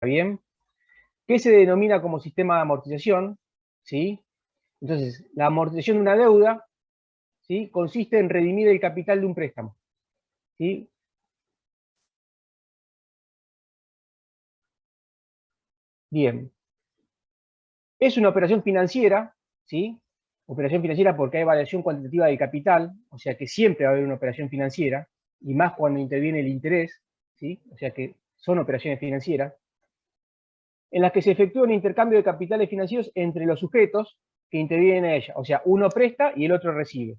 bien? ¿Qué se denomina como sistema de amortización? ¿Sí? Entonces, la amortización de una deuda, ¿sí?, consiste en redimir el capital de un préstamo. ¿Sí? Bien. Es una operación financiera, ¿sí? Operación financiera porque hay variación cuantitativa del capital, o sea que siempre va a haber una operación financiera, y más cuando interviene el interés, ¿sí? O sea que son operaciones financieras, en las que se efectúa un intercambio de capitales financieros entre los sujetos que intervienen en ella. O sea, uno presta y el otro recibe.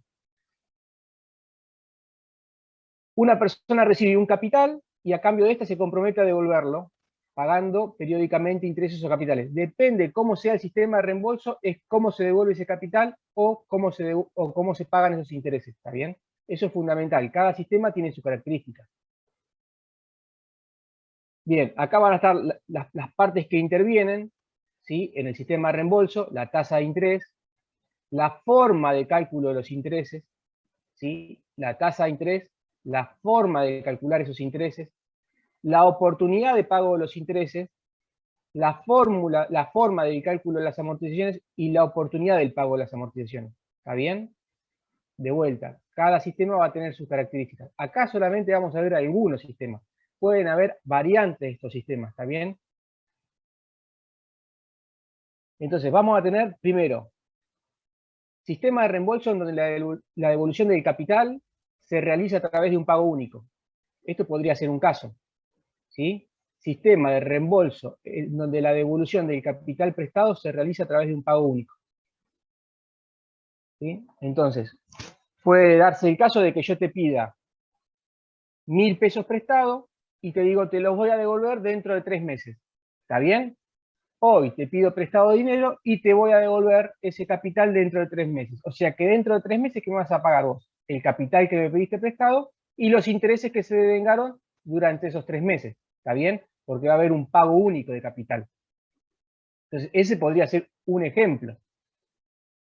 Una persona recibe un capital y a cambio de este se compromete a devolverlo, pagando periódicamente intereses o capitales. Depende cómo sea el sistema de reembolso, es cómo se devuelve ese capital o cómo se pagan esos intereses, ¿está bien? Eso es fundamental. Cada sistema tiene sus características. Bien, acá van a estar las partes que intervienen, ¿sí?, en el sistema de reembolso, la tasa de interés, la forma de cálculo de los intereses, ¿sí?, la tasa de interés, la forma de calcular esos intereses, la oportunidad de pago de los intereses, la forma de cálculo de las amortizaciones y la oportunidad del pago de las amortizaciones. ¿Está bien? De vuelta, cada sistema va a tener sus características. Acá solamente vamos a ver algunos sistemas. Pueden haber variantes de estos sistemas, ¿está bien? Entonces, vamos a tener, primero, sistema de reembolso en donde la devolución del capital se realiza a través de un pago único. Esto podría ser un caso, ¿sí? Sistema de reembolso en donde la devolución del capital prestado se realiza a través de un pago único, ¿sí? Entonces, puede darse el caso de que yo te pida 1.000 pesos prestado y te digo, te los voy a devolver dentro de 3 meses. ¿Está bien? Hoy te pido prestado dinero y te voy a devolver ese capital dentro de 3 meses. O sea que dentro de 3 meses, ¿qué me vas a pagar vos? El capital que me pediste prestado y los intereses que se devengaron durante esos 3 meses. ¿Está bien? Porque va a haber un pago único de capital. Entonces, ese podría ser un ejemplo.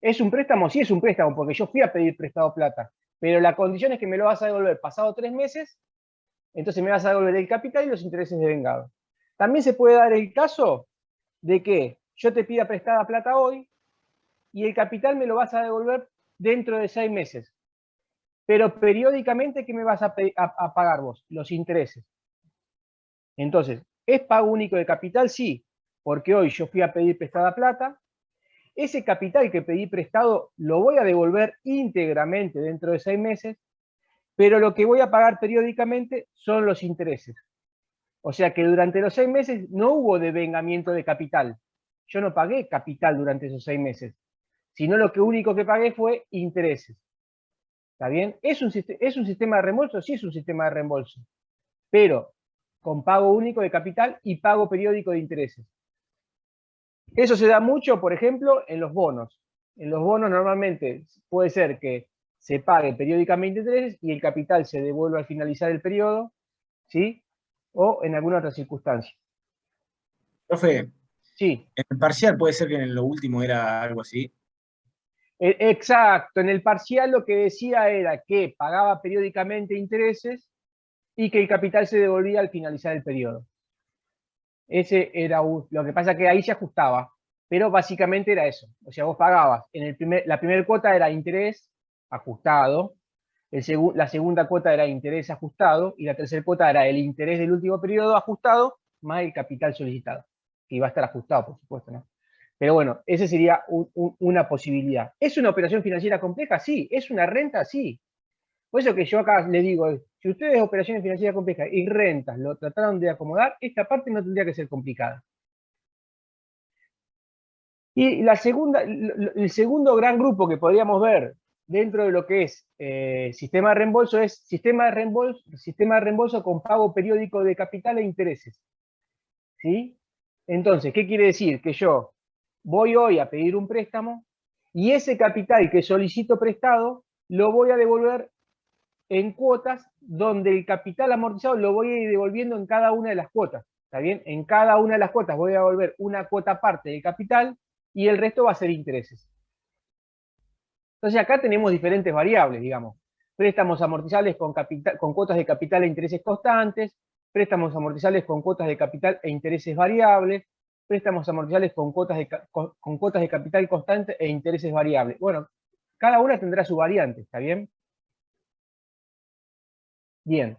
¿Es un préstamo? Sí, es un préstamo, porque yo fui a pedir prestado plata. Pero la condición es que me lo vas a devolver pasado 3 meses, entonces me vas a devolver el capital y los intereses devengados. También se puede dar el caso de que yo te pida prestada plata hoy y el capital me lo vas a devolver dentro de 6 meses. Pero periódicamente, ¿qué me vas a pagar vos? Los intereses. Entonces, ¿es pago único de capital? Sí, porque hoy yo fui a pedir prestada plata, ese capital que pedí prestado lo voy a devolver íntegramente dentro de 6 meses, pero lo que voy a pagar periódicamente son los intereses. O sea que durante los 6 meses no hubo devengamiento de capital. Yo no pagué capital durante esos 6 meses, sino lo único que pagué fue intereses. ¿Está bien? ¿Es un sistema de reembolso? Sí, es un sistema de reembolso, pero con pago único de capital y pago periódico de intereses. Eso se da mucho, por ejemplo, en los bonos. En los bonos normalmente puede ser que se pague periódicamente intereses y el capital se devuelva al finalizar el periodo, ¿sí? O en alguna otra circunstancia. Profe, Sí, en el parcial puede ser que en lo último era algo así. exacto. En el parcial lo que decía era que pagaba periódicamente intereses y que el capital se devolvía al finalizar el periodo. Ese era lo que pasa que ahí se ajustaba, pero básicamente era eso. O sea, vos pagabas, la primera cuota era interés ajustado, la segunda cuota era interés ajustado y la tercera cuota era el interés del último periodo ajustado más el capital solicitado, que iba a estar ajustado, por supuesto, ¿no? Pero bueno, esa sería una posibilidad. ¿Es una operación financiera compleja? Sí. ¿Es una renta? Sí. Por eso que yo acá le digo, si ustedes operaciones financieras complejas y rentas lo trataron de acomodar, esta parte no tendría que ser complicada. Y el segundo gran grupo que podríamos ver dentro de lo que es sistema de reembolso es sistema de reembolso con pago periódico de capital e intereses. ¿Sí? Entonces, ¿qué quiere decir? Que yo voy hoy a pedir un préstamo y ese capital que solicito prestado lo voy a devolver en cuotas donde el capital amortizado lo voy a ir devolviendo en cada una de las cuotas. ¿Está bien? En cada una de las cuotas voy a devolver una cuota aparte del capital y el resto va a ser intereses. Entonces acá tenemos diferentes variables, digamos. Préstamos amortizables con cuotas de capital e intereses constantes, préstamos amortizables con cuotas de capital e intereses variables, préstamos amortizables con cuotas de capital constante e intereses variables. Bueno, cada una tendrá su variante, ¿está bien? Bien.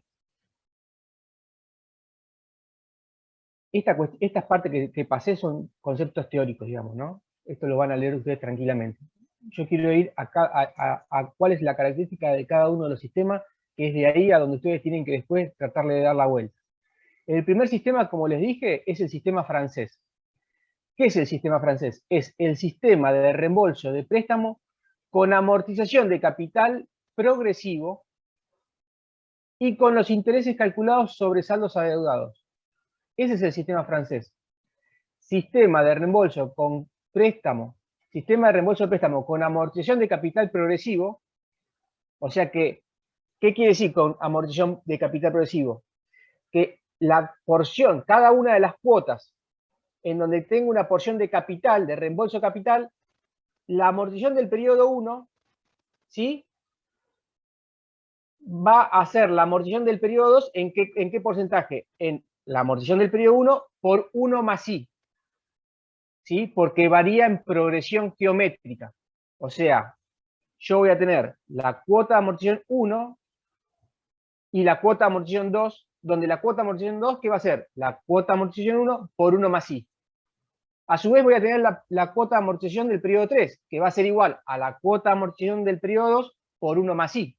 Estas partes que pasé son conceptos teóricos, digamos, ¿no? Esto lo van a leer ustedes tranquilamente. Yo quiero ir a cuál es la característica de cada uno de los sistemas, que es de ahí a donde ustedes tienen que después tratarle de dar la vuelta. El primer sistema, como les dije, es el sistema francés. ¿Qué es el sistema francés? Es el sistema de reembolso de préstamo con amortización de capital progresivo y con los intereses calculados sobre saldos adeudados. Ese es el sistema francés. Sistema de reembolso con préstamo, sistema de reembolso de préstamo con amortización de capital progresivo. O sea que, ¿qué quiere decir con amortización de capital progresivo? Que la porción, cada una de las cuotas en donde tengo una porción de capital, de reembolso capital, la amortización del periodo 1, ¿sí? Va a ser la amortización del periodo 2, ¿en qué porcentaje? En la amortización del periodo 1 por 1 más I, ¿sí? Porque varía en progresión geométrica. O sea, yo voy a tener la cuota de amortización 1 y la cuota de amortización 2, donde la cuota de amortización 2, ¿qué va a ser? La cuota de amortización 1 por 1 más I. A su vez voy a tener la cuota de amortización del periodo 3, que va a ser igual a la cuota de amortización del periodo 2 por 1 más I.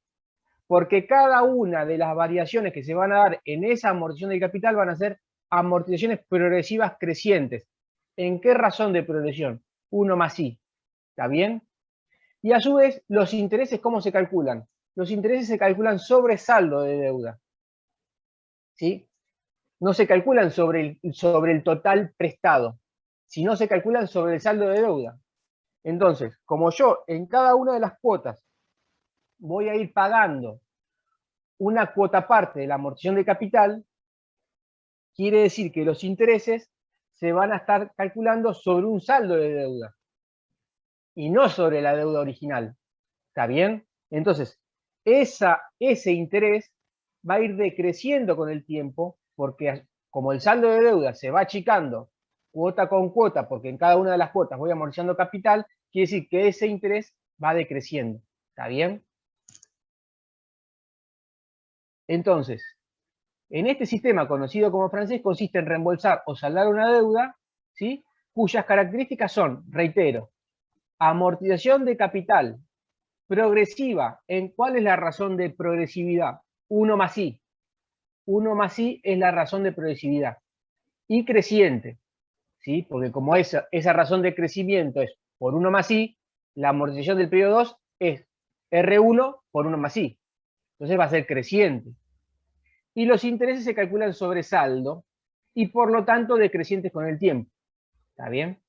Porque cada una de las variaciones que se van a dar en esa amortización del capital van a ser amortizaciones progresivas crecientes. ¿En qué razón de progresión? 1 más I. ¿Está bien? Y a su vez, los intereses, ¿cómo se calculan? Los intereses se calculan sobre saldo de deuda. ¿Sí? No se calculan sobre el total prestado, sino se calculan sobre el saldo de deuda. Entonces, como yo en cada una de las cuotas voy a ir pagando una cuota parte de la amortización de capital, quiere decir que los intereses se van a estar calculando sobre un saldo de deuda y no sobre la deuda original. ¿Está bien? Entonces, ese interés va a ir decreciendo con el tiempo, porque como el saldo de deuda se va achicando cuota con cuota, porque en cada una de las cuotas voy amortizando capital, quiere decir que ese interés va decreciendo. ¿Está bien? Entonces, en este sistema conocido como francés consiste en reembolsar o saldar una deuda, ¿sí? Cuyas características son, reitero, amortización de capital progresiva. ¿En cuál es la razón de progresividad? 1 más I. 1 más I es la razón de progresividad. Y creciente, ¿sí? Porque como esa razón de crecimiento es por 1 más I, la amortización del periodo 2 es R1 por 1 más I. Entonces va a ser creciente. Y los intereses se calculan sobre saldo y por lo tanto decrecientes con el tiempo. ¿Está bien?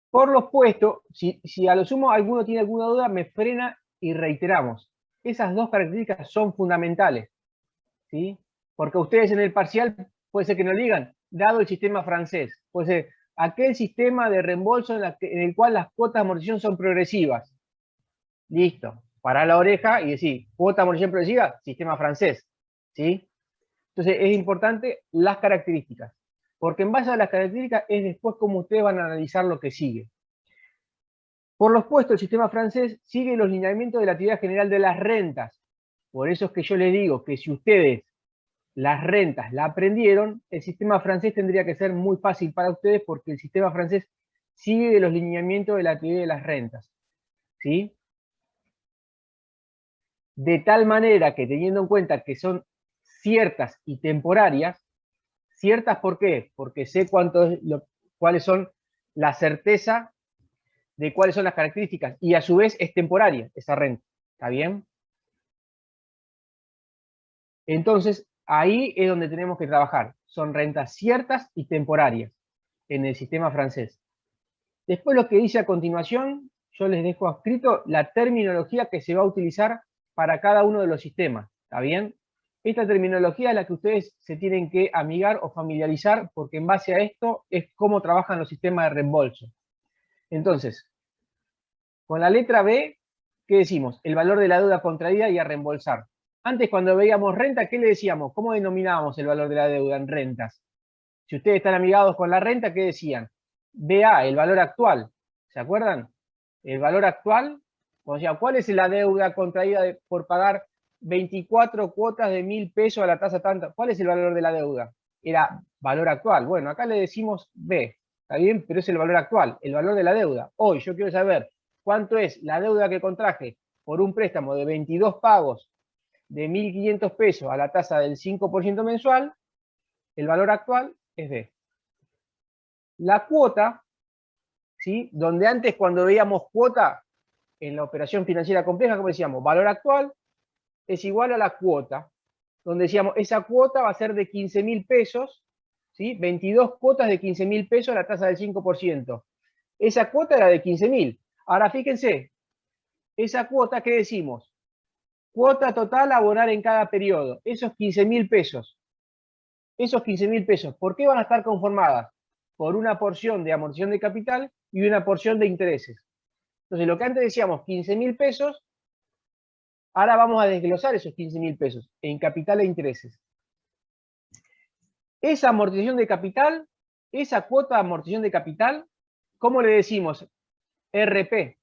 Por lo puesto, si a lo sumo alguno tiene alguna duda, me frena y reiteramos. Esas dos características son fundamentales, ¿sí? Porque ustedes en el parcial puede ser que nos digan, dado el sistema francés, puede ser aquel sistema de reembolso en el cual las cuotas de amortización son progresivas. Listo, pará la oreja y decir, cuota de amortización progresiva, sistema francés, ¿sí? Entonces es importante las características, porque en base a las características es después como ustedes van a analizar lo que sigue. Por lo opuesto, el sistema francés sigue los lineamientos de la actividad general de las rentas. Por eso es que yo les digo que si ustedes las rentas la aprendieron, el sistema francés tendría que ser muy fácil para ustedes porque el sistema francés sigue los lineamientos de la actividad de las rentas. ¿Sí? De tal manera que teniendo en cuenta que son ciertas y temporarias, ciertas ¿por qué? Porque sé cuáles son la certeza de cuáles son las características y a su vez es temporaria esa renta. ¿Está bien? Entonces, ahí es donde tenemos que trabajar. Son rentas ciertas y temporarias en el sistema francés. Después lo que dice a continuación, yo les dejo escrito la terminología que se va a utilizar para cada uno de los sistemas. ¿Está bien? Esta terminología es la que ustedes se tienen que amigar o familiarizar porque en base a esto es cómo trabajan los sistemas de reembolso. Entonces, con la letra B, ¿qué decimos? El valor de la deuda contraída y a reembolsar. Antes cuando veíamos renta, ¿qué le decíamos? ¿Cómo denominábamos el valor de la deuda en rentas? Si ustedes están amigados con la renta, ¿qué decían? BA, el valor actual. ¿Se acuerdan? El valor actual, o sea, ¿cuál es la deuda contraída por pagar 24 cuotas de 1.000 pesos a la tasa tanta? ¿Cuál es el valor de la deuda? Era valor actual. Bueno, acá le decimos B, ¿está bien? Pero es el valor actual, el valor de la deuda. Hoy yo quiero saber cuánto es la deuda que contraje por un préstamo de 22 pagos de 1.500 pesos a la tasa del 5% mensual, el valor actual es B. La cuota, ¿sí? Donde antes cuando veíamos cuota en la operación financiera compleja, como decíamos, valor actual es igual a la cuota, donde decíamos, esa cuota va a ser de 15.000 pesos, ¿sí? 22 cuotas de 15.000 pesos a la tasa del 5%. Esa cuota era de 15.000. Ahora fíjense, esa cuota, ¿qué decimos? Cuota total a abonar en cada periodo, esos 15.000 pesos. Esos 15.000 pesos, ¿por qué van a estar conformadas? Por una porción de amortización de capital y una porción de intereses. Entonces, lo que antes decíamos, 15.000 pesos, ahora vamos a desglosar esos 15.000 pesos en capital e intereses. Esa amortización de capital, esa cuota de amortización de capital, ¿cómo le decimos? RP.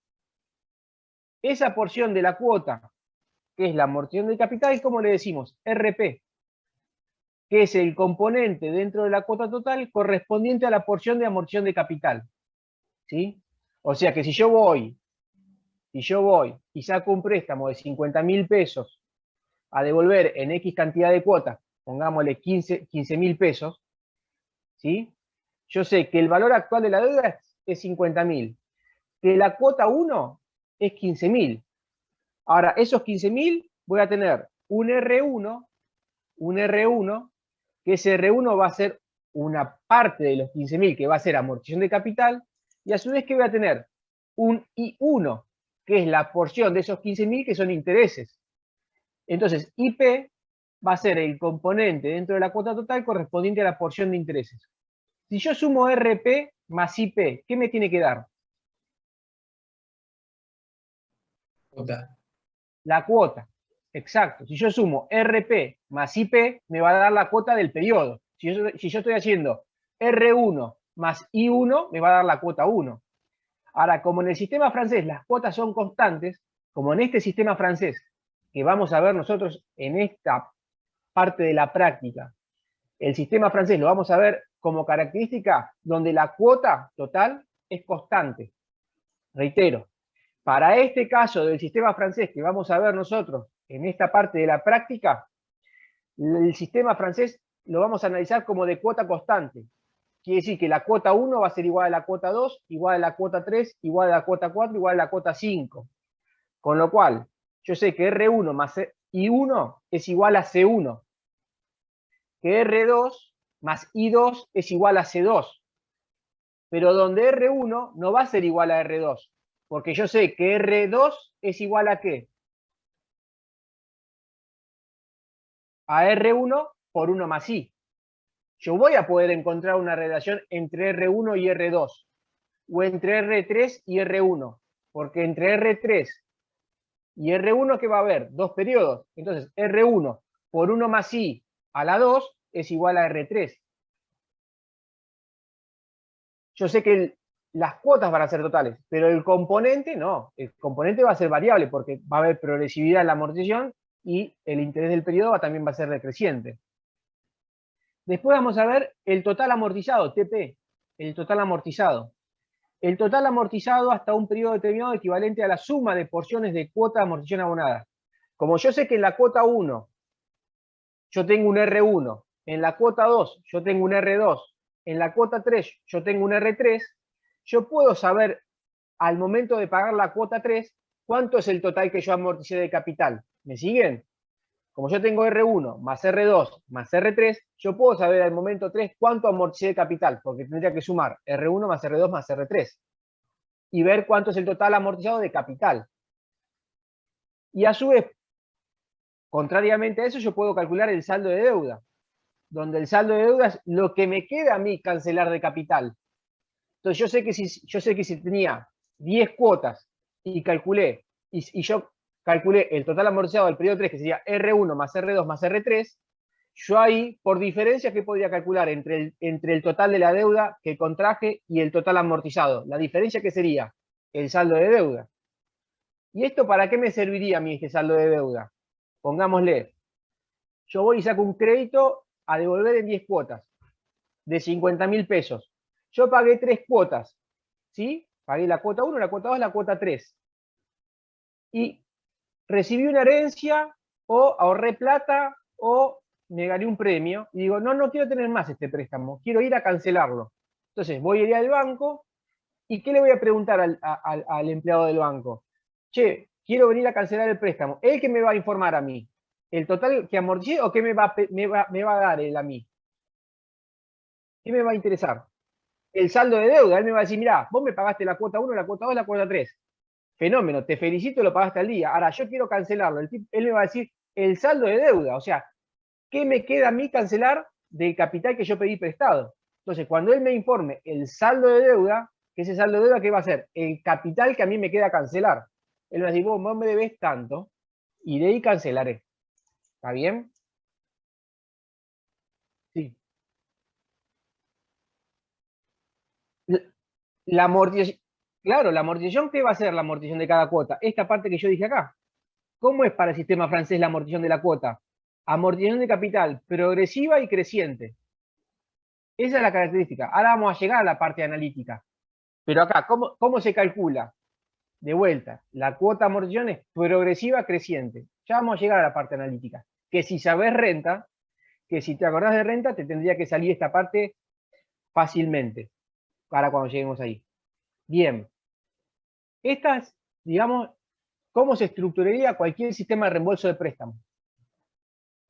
Esa porción de la cuota, que es la amortización de capital, ¿cómo le decimos? RP. Que es el componente dentro de la cuota total correspondiente a la porción de amortización de capital. ¿Sí? O sea que si yo voy y saco un préstamo de 50.000 pesos a devolver en X cantidad de cuotas, pongámosle 15.000 pesos, ¿sí? Yo sé que el valor actual de la deuda es 50.000, que la cuota 1 es 15.000. Ahora, esos 15.000 voy a tener un R1, que ese R1 va a ser una parte de los 15.000 que va a ser amortización de capital, y a su vez que voy a tener un I1, que es la porción de esos 15.000 que son intereses. Entonces, IP va a ser el componente dentro de la cuota total correspondiente a la porción de intereses. Si yo sumo RP más IP, ¿qué me tiene que dar? Cuota. La cuota. Exacto. Si yo sumo RP más IP, me va a dar la cuota del periodo. Si yo estoy haciendo R1 más I1, me va a dar la cuota 1. Ahora, como en el sistema francés las cuotas son constantes, como en este sistema francés, que vamos a ver nosotros en esta parte de la práctica, el sistema francés lo vamos a ver como característica donde la cuota total es constante. Reitero, para este caso del sistema francés que vamos a ver nosotros en esta parte de la práctica, el sistema francés lo vamos a analizar como de cuota constante. Quiere decir que la cuota 1 va a ser igual a la cuota 2, igual a la cuota 3, igual a la cuota 4, igual a la cuota 5. Con lo cual, yo sé que R1 más I1 es igual a C1, que R2 más I2 es igual a C2. Pero donde R1 no va a ser igual a R2, porque yo sé que R2 es igual a ¿qué? A R1 por 1 más I. Yo voy a poder encontrar una relación entre R1 y R2, o entre R3 y R1, porque entre R3 y R1, ¿qué va a haber? Dos periodos. Entonces, R1 por 1 más I a la 2 es igual a R3. Yo sé que las cuotas van a ser totales, pero el componente no. El componente va a ser variable porque va a haber progresividad en la amortización y el interés del periodo también va a ser decreciente. Después vamos a ver el total amortizado, TP, el total amortizado. El total amortizado hasta un periodo determinado equivalente a la suma de porciones de cuota de amortización abonada. Como yo sé que en la cuota 1 yo tengo un R1, en la cuota 2 yo tengo un R2, en la cuota 3 yo tengo un R3, yo puedo saber al momento de pagar la cuota 3 cuánto es el total que yo amorticé de capital. ¿Me siguen? Como yo tengo R1 más R2 más R3, yo puedo saber al momento 3 cuánto amorticé de capital, porque tendría que sumar R1 más R2 más R3 y ver cuánto es el total amortizado de capital. Y a su vez, contrariamente a eso, yo puedo calcular el saldo de deuda, donde el saldo de deuda es lo que me queda a mí cancelar de capital. Entonces yo sé que si tenía 10 cuotas y calculé, y yo calculé el total amortizado del periodo 3, que sería R1 más R2 más R3, yo ahí, por diferencia, ¿qué podría calcular entre el total de la deuda que contraje y el total amortizado? La diferencia, ¿qué sería? El saldo de deuda. ¿Y esto para qué me serviría a mí este saldo de deuda? Pongámosle, yo voy y saco un crédito a devolver en 10 cuotas de 50.000 pesos. Yo pagué 3 cuotas, ¿sí? Pagué la cuota 1, la cuota 2, la cuota 3. Y recibí una herencia, o ahorré plata, o me gané un premio, y digo, no quiero tener más este préstamo, quiero ir a cancelarlo. Entonces voy a ir al banco, ¿y qué le voy a preguntar al empleado del banco? Che, quiero venir a cancelar el préstamo. ¿Él qué me va a informar a mí? ¿El total que amorticé o qué me va a dar él a mí? ¿Qué me va a interesar? El saldo de deuda. Él me va a decir, mirá, vos me pagaste la cuota 1, la cuota 2, la cuota 3. Fenómeno, te felicito, lo pagaste al día. Ahora, yo quiero cancelarlo. Él me va a decir el saldo de deuda. O sea, ¿qué me queda a mí cancelar del capital que yo pedí prestado? Entonces, cuando él me informe el saldo de deuda, que ese saldo de deuda, ¿qué va a ser? El capital que a mí me queda cancelar. Él va a decir, vos me debés tanto, y de ahí cancelaré. ¿Está bien? Sí. La amortización, claro, la amortización, ¿qué va a ser la amortización de cada cuota? Esta parte que yo dije acá. ¿Cómo es para el sistema francés la amortización de la cuota? Amortización de capital progresiva y creciente. Esa es la característica. Ahora vamos a llegar a la parte analítica. Pero acá, ¿cómo se calcula? De vuelta, la cuota de amortización es progresiva creciente. Ya vamos a llegar a la parte analítica. Que si sabes renta, que si te acordás de renta, te tendría que salir esta parte fácilmente para cuando lleguemos ahí. Bien. Estas, digamos, ¿cómo se estructuraría cualquier sistema de reembolso de préstamo?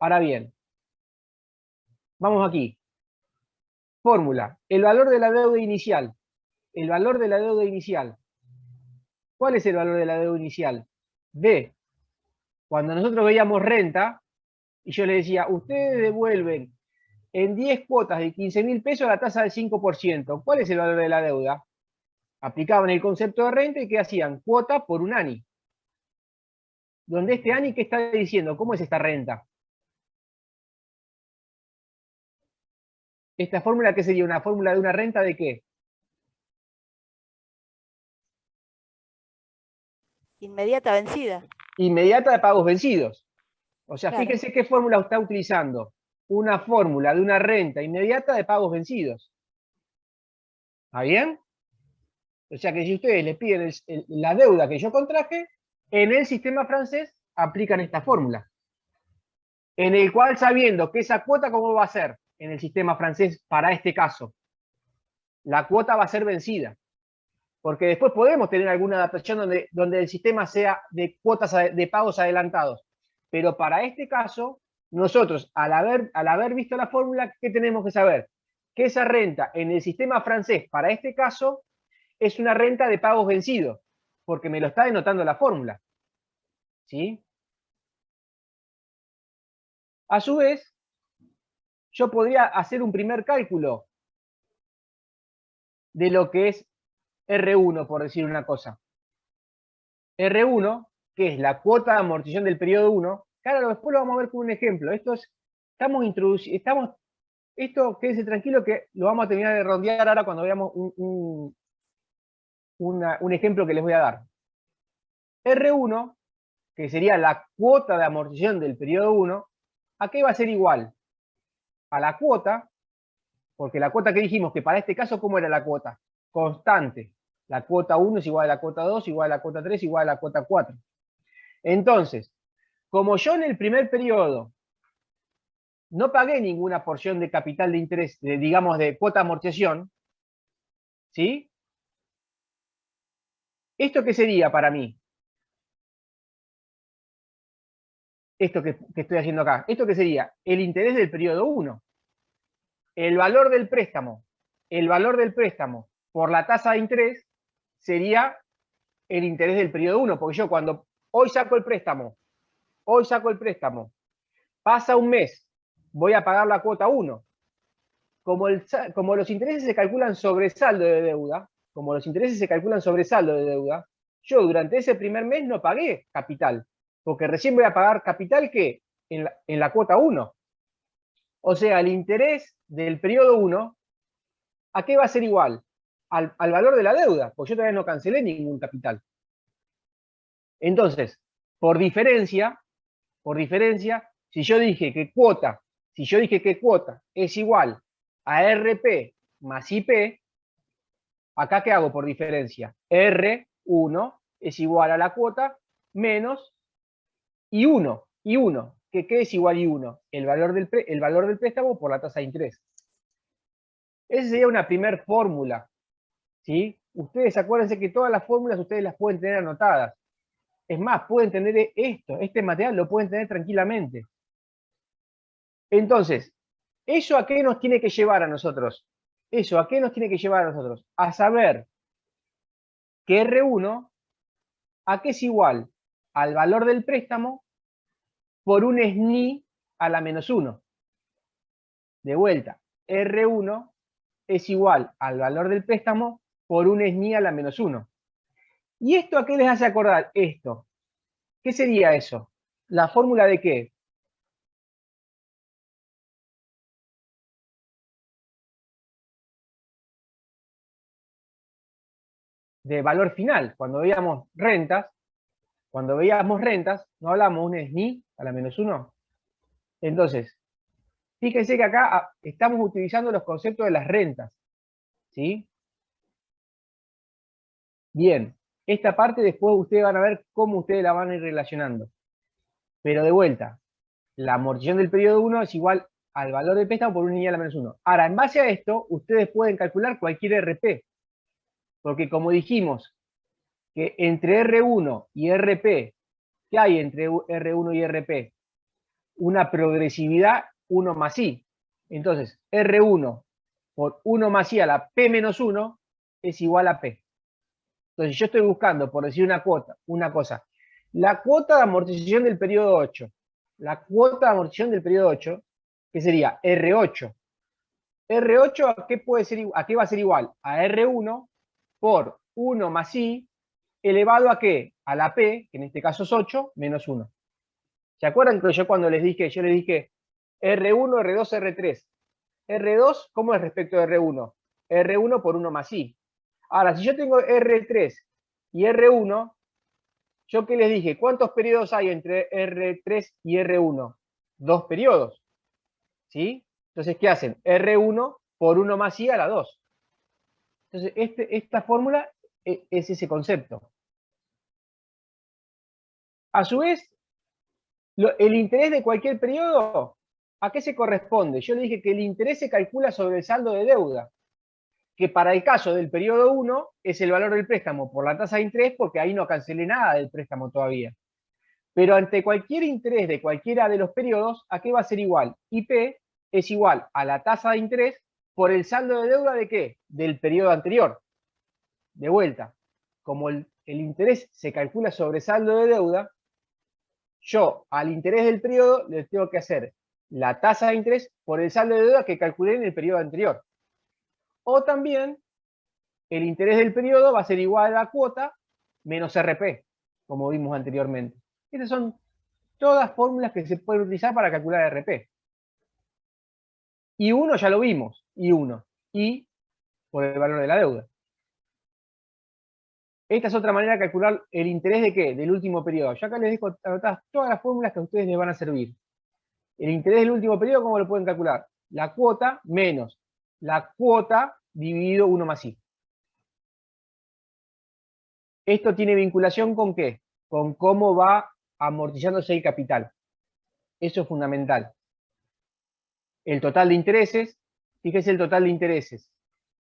Ahora bien, vamos aquí. Fórmula. El valor de la deuda inicial. El valor de la deuda inicial. ¿Cuál es el valor de la deuda inicial? B. Cuando nosotros veíamos renta, y yo le decía, ustedes devuelven en 10 cuotas de 15.000 pesos la tasa del 5%. ¿Cuál es el valor de la deuda? Aplicaban el concepto de renta y ¿qué hacían? Cuota por un ANI. Donde este ANI, ¿qué está diciendo? ¿Cómo es esta renta? ¿Esta fórmula qué sería? ¿Una fórmula de una renta de qué? Inmediata vencida. Inmediata de pagos vencidos. O sea, Claro. fíjense qué fórmula está utilizando. Una fórmula de una renta inmediata de pagos vencidos. ¿Está bien? O sea que si ustedes le piden la deuda que yo contraje, en el sistema francés aplican esta fórmula. En el cual, sabiendo que esa cuota, ¿cómo va a ser en el sistema francés para este caso? La cuota va a ser vencida. Porque después podemos tener alguna adaptación donde el sistema sea de cuotas de pagos adelantados. Pero para este caso, nosotros, al haber visto la fórmula, ¿qué tenemos que saber? Que esa renta en el sistema francés, para este caso, es una renta de pagos vencidos, porque me lo está denotando la fórmula. ¿Sí? A su vez, yo podría hacer un primer cálculo de lo que es R1, por decir una cosa. R1, que es la cuota de amortización del periodo 1, claro, después lo vamos a ver con un ejemplo. Esto quédese tranquilo que lo vamos a terminar de rondear ahora cuando veamos un ejemplo que les voy a dar. R1, que sería la cuota de amortización del periodo 1, ¿a qué va a ser igual? A la cuota, porque la cuota que dijimos que para este caso, ¿cómo era la cuota? Constante. La cuota 1 es igual a la cuota 2, igual a la cuota 3, igual a la cuota 4. Entonces, como yo en el primer periodo no pagué ninguna porción de capital de interés, digamos, de cuota de amortización, ¿sí? ¿Esto qué sería para mí? Esto que estoy haciendo acá. ¿Esto qué sería? El interés del periodo 1. El valor del préstamo por la tasa de interés sería el interés del periodo 1, porque yo cuando hoy saco el préstamo, pasa un mes, voy a pagar la cuota 1. Como los intereses se calculan sobre saldo de deuda, yo durante ese primer mes no pagué capital. Porque recién voy a pagar capital que en la cuota 1. O sea, el interés del periodo 1, ¿a qué va a ser igual? Al valor de la deuda, porque yo todavía no cancelé ningún capital. Entonces, por diferencia, si yo dije que cuota es igual a RP más IP, acá ¿qué hago por diferencia? R1 es igual a la cuota menos I1. I1, ¿qué es igual a I1? El valor del préstamo por la tasa de interés. Esa sería una primer fórmula, ¿sí? Ustedes acuérdense que todas las fórmulas ustedes las pueden tener anotadas. Es más, pueden tener este material lo pueden tener tranquilamente. Entonces, ¿eso a qué nos tiene que llevar a nosotros? ¿Eso a qué nos tiene que llevar a nosotros? A saber que R1, ¿a qué es igual? Al valor del préstamo por un SNI a la menos 1. De vuelta, R1 es igual al valor del préstamo por un SNI a la menos 1. ¿Y esto a qué les hace acordar? Esto. ¿Qué sería eso? ¿La fórmula de qué? De valor final. Cuando veíamos rentas, no hablamos un SNI a la menos 1. Entonces, fíjense que acá estamos utilizando los conceptos de las rentas. ¿Sí? Bien, esta parte después ustedes van a ver cómo ustedes la van a ir relacionando. Pero de vuelta, la amortización del periodo 1 es igual al valor del préstamo por un lineal a menos 1. Ahora, en base a esto, ustedes pueden calcular cualquier RP. Porque como dijimos, que entre R1 y RP, ¿qué hay entre R1 y RP? Una progresividad 1 más I. Entonces, R1 por 1 más I a la P menos 1 es igual a P. Entonces, yo estoy buscando, por decir una cosa, la cuota de amortización del periodo 8. La cuota de amortización del periodo 8, que sería R8. R8, ¿a qué va a ser igual? A R1 por 1 más I elevado a qué? A la P, que en este caso es 8, menos 1. ¿Se acuerdan que yo cuando les dije R1, R2, R3? R2, ¿cómo es respecto a R1? R1 por 1 más I. Ahora, si yo tengo R3 y R1, ¿yo qué les dije? ¿Cuántos periodos hay entre R3 y R1? 2 periodos. ¿Sí? Entonces, ¿qué hacen? R1 por 1 más I a la 2. Entonces, esta fórmula es ese concepto. A su vez, el interés de cualquier periodo, ¿a qué se corresponde? Yo le dije que el interés se calcula sobre el saldo de deuda, que para el caso del periodo 1 es el valor del préstamo por la tasa de interés, porque ahí no cancelé nada del préstamo todavía. Pero ante cualquier interés de cualquiera de los periodos, ¿a qué va a ser igual? IP es igual a la tasa de interés por el saldo de deuda ¿de qué? Del periodo anterior. De vuelta, como el interés se calcula sobre saldo de deuda, yo al interés del periodo le tengo que hacer la tasa de interés por el saldo de deuda que calculé en el periodo anterior. O también el interés del periodo va a ser igual a la cuota menos RP, como vimos anteriormente. Estas son todas fórmulas que se pueden utilizar para calcular RP. I1 ya lo vimos, I1, I por el valor de la deuda. Esta es otra manera de calcular el interés de ¿qué? Del último periodo. Yo acá les dejo anotadas todas las fórmulas que a ustedes les van a servir. El interés del último periodo, ¿cómo lo pueden calcular? La cuota menos la cuota dividido 1 más I. Esto tiene vinculación ¿con qué? Con cómo va amortizándose el capital. Eso es fundamental. El total de intereses, fíjese el total de intereses.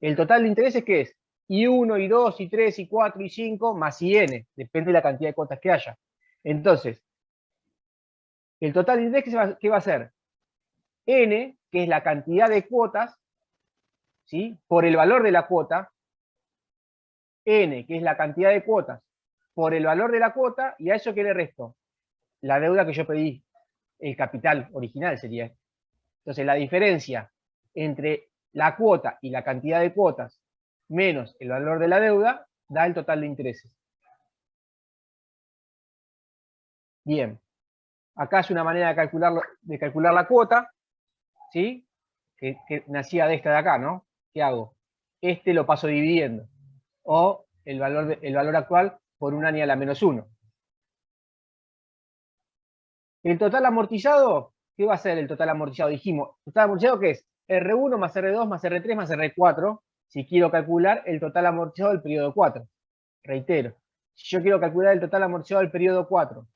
¿El total de intereses qué es? I1, I2, I3, I4, I5, más IN. Depende de la cantidad de cuotas que haya. Entonces, el total de interés, ¿qué va a ser? N, que es la cantidad de cuotas, ¿sí? Por el valor de la cuota. N, que es la cantidad de cuotas, por el valor de la cuota, y a eso ¿qué le resto? La deuda que yo pedí, el capital original sería. Entonces, la diferencia entre la cuota y la cantidad de cuotas menos el valor de la deuda da el total de intereses. Bien. Acá es una manera de calcular la cuota, ¿sí? Que nacía de esta de acá, ¿no? ¿Qué hago? Este lo paso dividiendo. O el valor actual por un año a la menos 1. El total amortizado, ¿qué va a ser el total amortizado? Dijimos, ¿total amortizado qué es? R1 más R2 más R3 más R4, si quiero calcular el total amortizado del periodo 4. Reitero, si yo quiero calcular el total amortizado del periodo 4,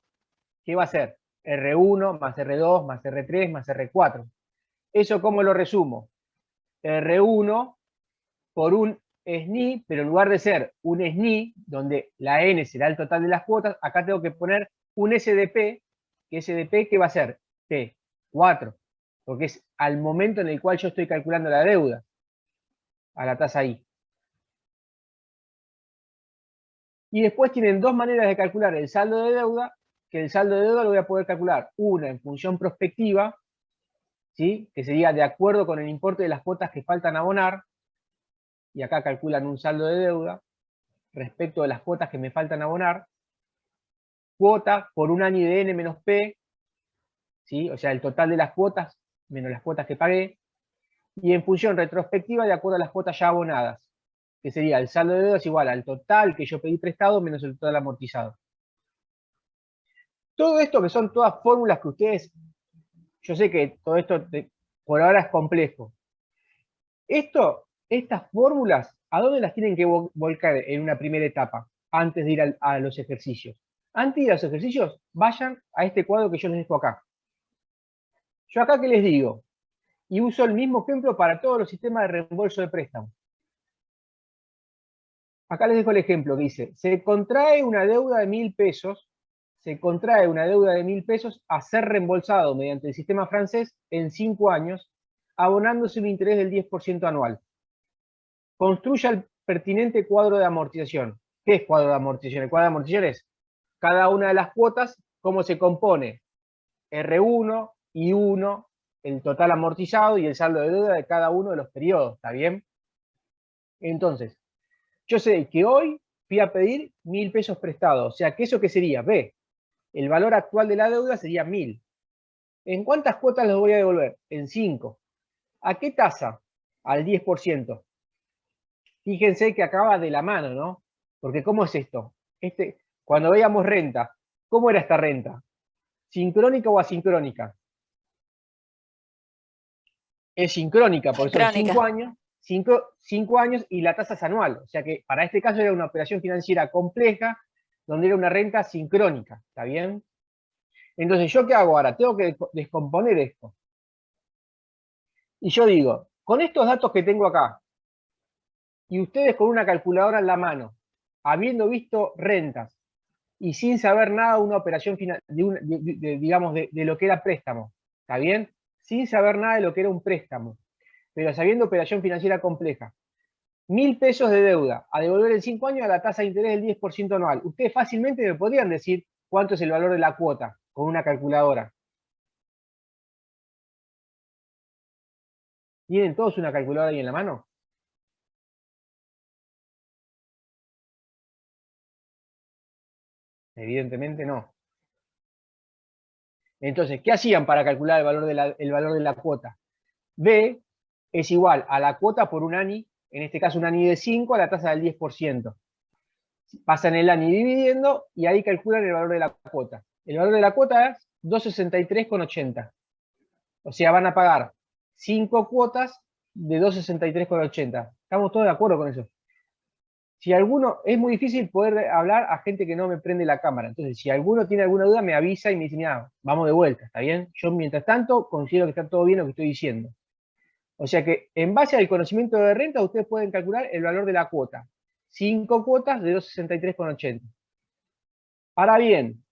¿qué va a ser? R1 más R2 más R3 más R4. ¿Eso cómo lo resumo? R1 por un SNI, pero en lugar de ser un SNI, donde la N será el total de las cuotas, acá tengo que poner un SDP, que SDP, ¿qué va a ser? T4, porque es al momento en el cual yo estoy calculando la deuda, a la tasa I. Y después tienen dos maneras de calcular el saldo de deuda, que el saldo de deuda lo voy a poder calcular, una en función prospectiva, ¿sí? Que sería de acuerdo con el importe de las cuotas que faltan abonar, y acá calculan un saldo de deuda, respecto de las cuotas que me faltan abonar, cuota por un año de N menos P, ¿sí? O sea, el total de las cuotas menos las cuotas que pagué, y en función retrospectiva de acuerdo a las cuotas ya abonadas, que sería el saldo de deuda es igual al total que yo pedí prestado menos el total amortizado. Todo esto que son todas fórmulas que ustedes, yo sé que todo esto por ahora es complejo. Estas fórmulas, ¿a dónde las tienen que volcar en una primera etapa, antes de ir a los ejercicios? Antes de ir a los ejercicios, vayan a este cuadro que yo les dejo acá. Yo acá, ¿qué les digo? Y uso el mismo ejemplo para todos los sistemas de reembolso de préstamo. Acá les dejo el ejemplo que dice, se contrae una deuda de 1.000 pesos, a ser reembolsado mediante el sistema francés en 5 años, abonándose un interés del 10% anual. Construya el pertinente cuadro de amortización. ¿Qué es cuadro de amortización? El cuadro de amortización es cada una de las cuotas, cómo se compone R1, I1, el total amortizado y el saldo de deuda de cada uno de los periodos, ¿está bien? Entonces, yo sé que hoy fui a pedir 1.000 pesos prestados, o sea, que eso qué sería, B, el valor actual de la deuda sería 1.000. ¿En cuántas cuotas los voy a devolver? En 5. ¿A qué tasa? Al 10%. Fíjense que acaba de la mano, ¿no? Porque ¿cómo es esto? Cuando veíamos renta, ¿cómo era esta renta? ¿Sincrónica o asincrónica? Es sincrónica, porque son 5 años, 5 años y la tasa es anual. O sea que para este caso era una operación financiera compleja, donde era una renta sincrónica, ¿está bien? Entonces, ¿yo qué hago ahora? Tengo que descomponer esto. Y yo digo, con estos datos que tengo acá, y ustedes con una calculadora en la mano, habiendo visto rentas, y sin saber nada de una operación digamos, de lo que era préstamo, ¿está bien? Sin saber nada de lo que era un préstamo, pero sabiendo operación financiera compleja. 1.000 pesos de deuda a devolver en 5 años a la tasa de interés del 10% anual. Ustedes fácilmente me podrían decir cuánto es el valor de la cuota con una calculadora. ¿Tienen todos una calculadora ahí en la mano? Evidentemente no. Entonces, ¿qué hacían para calcular el valor de la cuota? B es igual a la cuota por un ANI, en este caso un ANI de 5 a la tasa del 10%. Pasan el ANI dividiendo y ahí calculan el valor de la cuota. El valor de la cuota es 263,80. O sea, van a pagar 5 cuotas de 263,80. ¿Estamos todos de acuerdo con eso? Si alguno, es muy difícil poder hablar a gente que no me prende la cámara. Entonces, si alguno tiene alguna duda, me avisa y me dice, mira, vamos de vuelta, ¿está bien? Yo, mientras tanto, considero que está todo bien lo que estoy diciendo. O sea que, en base al conocimiento de renta, ustedes pueden calcular el valor de la cuota. 5 cuotas de 263,80. Ahora bien,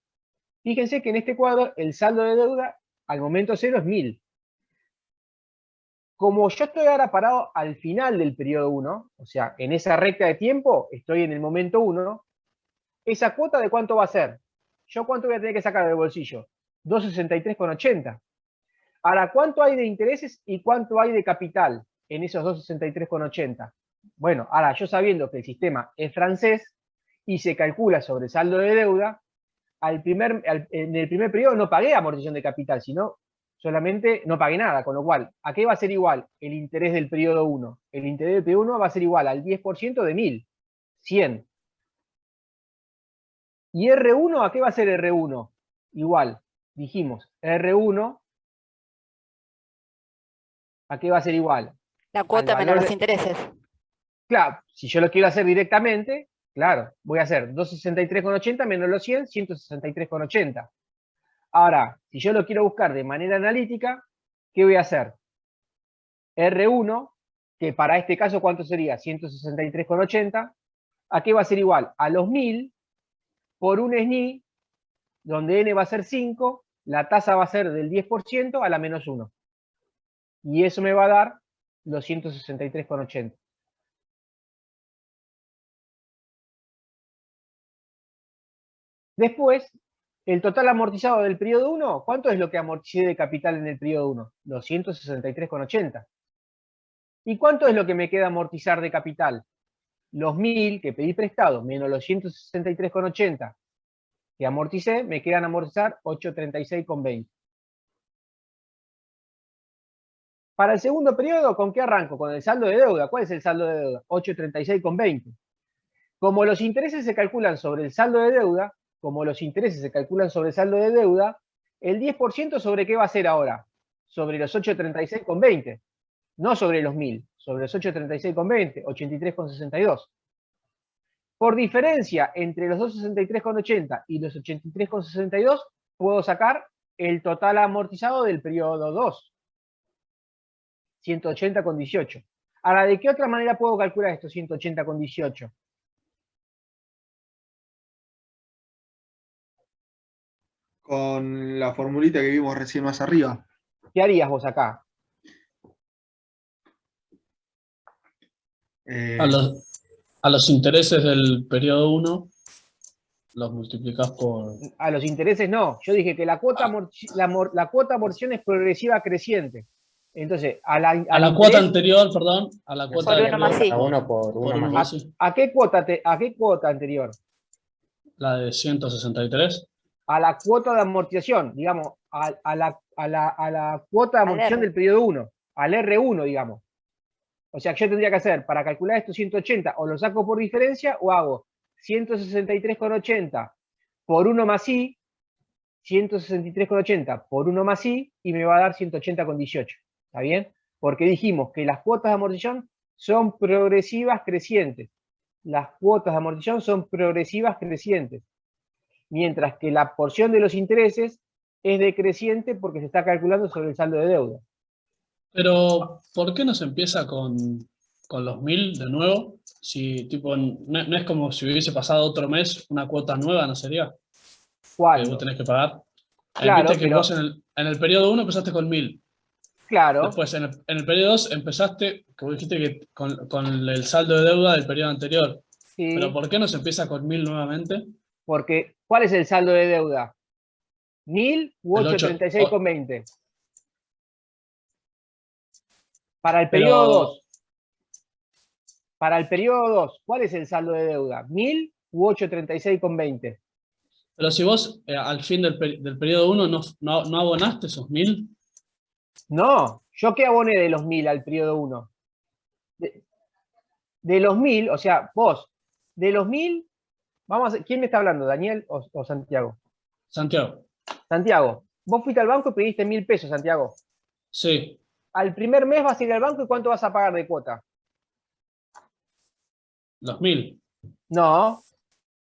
fíjense que en este cuadro, el saldo de deuda, al momento cero, es 1.000. Como yo estoy ahora parado al final del periodo 1, o sea, en esa recta de tiempo, estoy en el momento 1, ¿esa cuota de cuánto va a ser? ¿Yo cuánto voy a tener que sacar del bolsillo? 263,80. Ahora, ¿cuánto hay de intereses y cuánto hay de capital en esos 263,80? Bueno, ahora yo sabiendo que el sistema es francés y se calcula sobre saldo de deuda, en el primer periodo no pagué amortización de capital, sino solamente no pagué nada, con lo cual, ¿a qué va a ser igual el interés del periodo 1? El interés del periodo 1 va a ser igual al 10% de 1000, 100. ¿Y R1 a qué va a ser R1? Igual, dijimos, R1 ¿a qué va a ser igual? La cuota menos valor los intereses. Claro, si yo lo quiero hacer directamente, claro, voy a hacer 263,80 menos los 100, 163,80. Ahora, si yo lo quiero buscar de manera analítica, ¿qué voy a hacer? R1, que para este caso, ¿cuánto sería? 163,80. ¿A qué va a ser igual? A los 1000 por un SNI, donde N va a ser 5, la tasa va a ser del 10% a la menos 1. Y eso me va a dar los 163,80. Después, el total amortizado del periodo 1, ¿cuánto es lo que amorticé de capital en el periodo 1? 263,80. ¿Y cuánto es lo que me queda amortizar de capital? Los 1000 que pedí prestado menos los 163,80 que amorticé, me quedan amortizar 836,20. Para el segundo periodo, ¿con qué arranco? Con el saldo de deuda. ¿Cuál es el saldo de deuda? 836,20. Como los intereses se calculan sobre el saldo de deuda, el 10% sobre qué va a ser ahora? Sobre los 836,20. No sobre los 1000, sobre los 836,20, 83,62. Por diferencia entre los 263,80 y los 83,62, puedo sacar el total amortizado del periodo 2, 180,18. Ahora, ¿de qué otra manera puedo calcular estos 180,18? Con la formulita que vimos recién más arriba. ¿Qué harías vos acá? A los intereses del periodo 1 los multiplicás por... A los intereses no. Yo dije que la cuota amortización es progresiva creciente. Entonces, a la cuota anterior, perdón, a la cuota Por uno más sí. A uno por uno uno más. sí. ¿A qué cuota anterior? La de 163. A la cuota de amortización, digamos, a la cuota de amortización del periodo 1, al R1, digamos. O sea, yo tendría que hacer, para calcular estos 180, o lo saco por diferencia, o hago 163,80 por 1 más I, 163,80 por 1 más I, y me va a dar 180,18. ¿Está bien? Porque dijimos que las cuotas de amortización son progresivas crecientes. Las cuotas de amortización son progresivas crecientes. Mientras que la porción de los intereses es decreciente porque se está calculando sobre el saldo de deuda. Pero, ¿por qué no se empieza con los 1000 de nuevo? Si, tipo, no es como si hubiese pasado otro mes una cuota nueva, ¿no sería? ¿Cuál? Que vos tenés que pagar. Claro, viste que pero, vos en el periodo 1 empezaste con 1000. claro, Después, en el periodo 2 empezaste, que vos dijiste que con el saldo de deuda del periodo anterior. sí, Pero, ¿por qué no se empieza con 1000 nuevamente? porque ¿cuál es el saldo de deuda? 1000 u El 8, 836,20. Para el Pero- periodo 2. Para el periodo 2, ¿cuál es el saldo de deuda? 1000 u 836,20. Pero si vos al fin del periodo 1 no abonaste esos 1000, No, ¿yo qué aboné de los 1000 al periodo 1? De los 1000, o sea, vos, de los 1000, ¿quién me está hablando? ¿Daniel o Santiago? Santiago, Santiago, vos fuiste al banco y pediste 1000 pesos, Santiago. sí, Al primer mes vas a ir al banco y ¿cuánto vas a pagar de cuota? los 1000. No.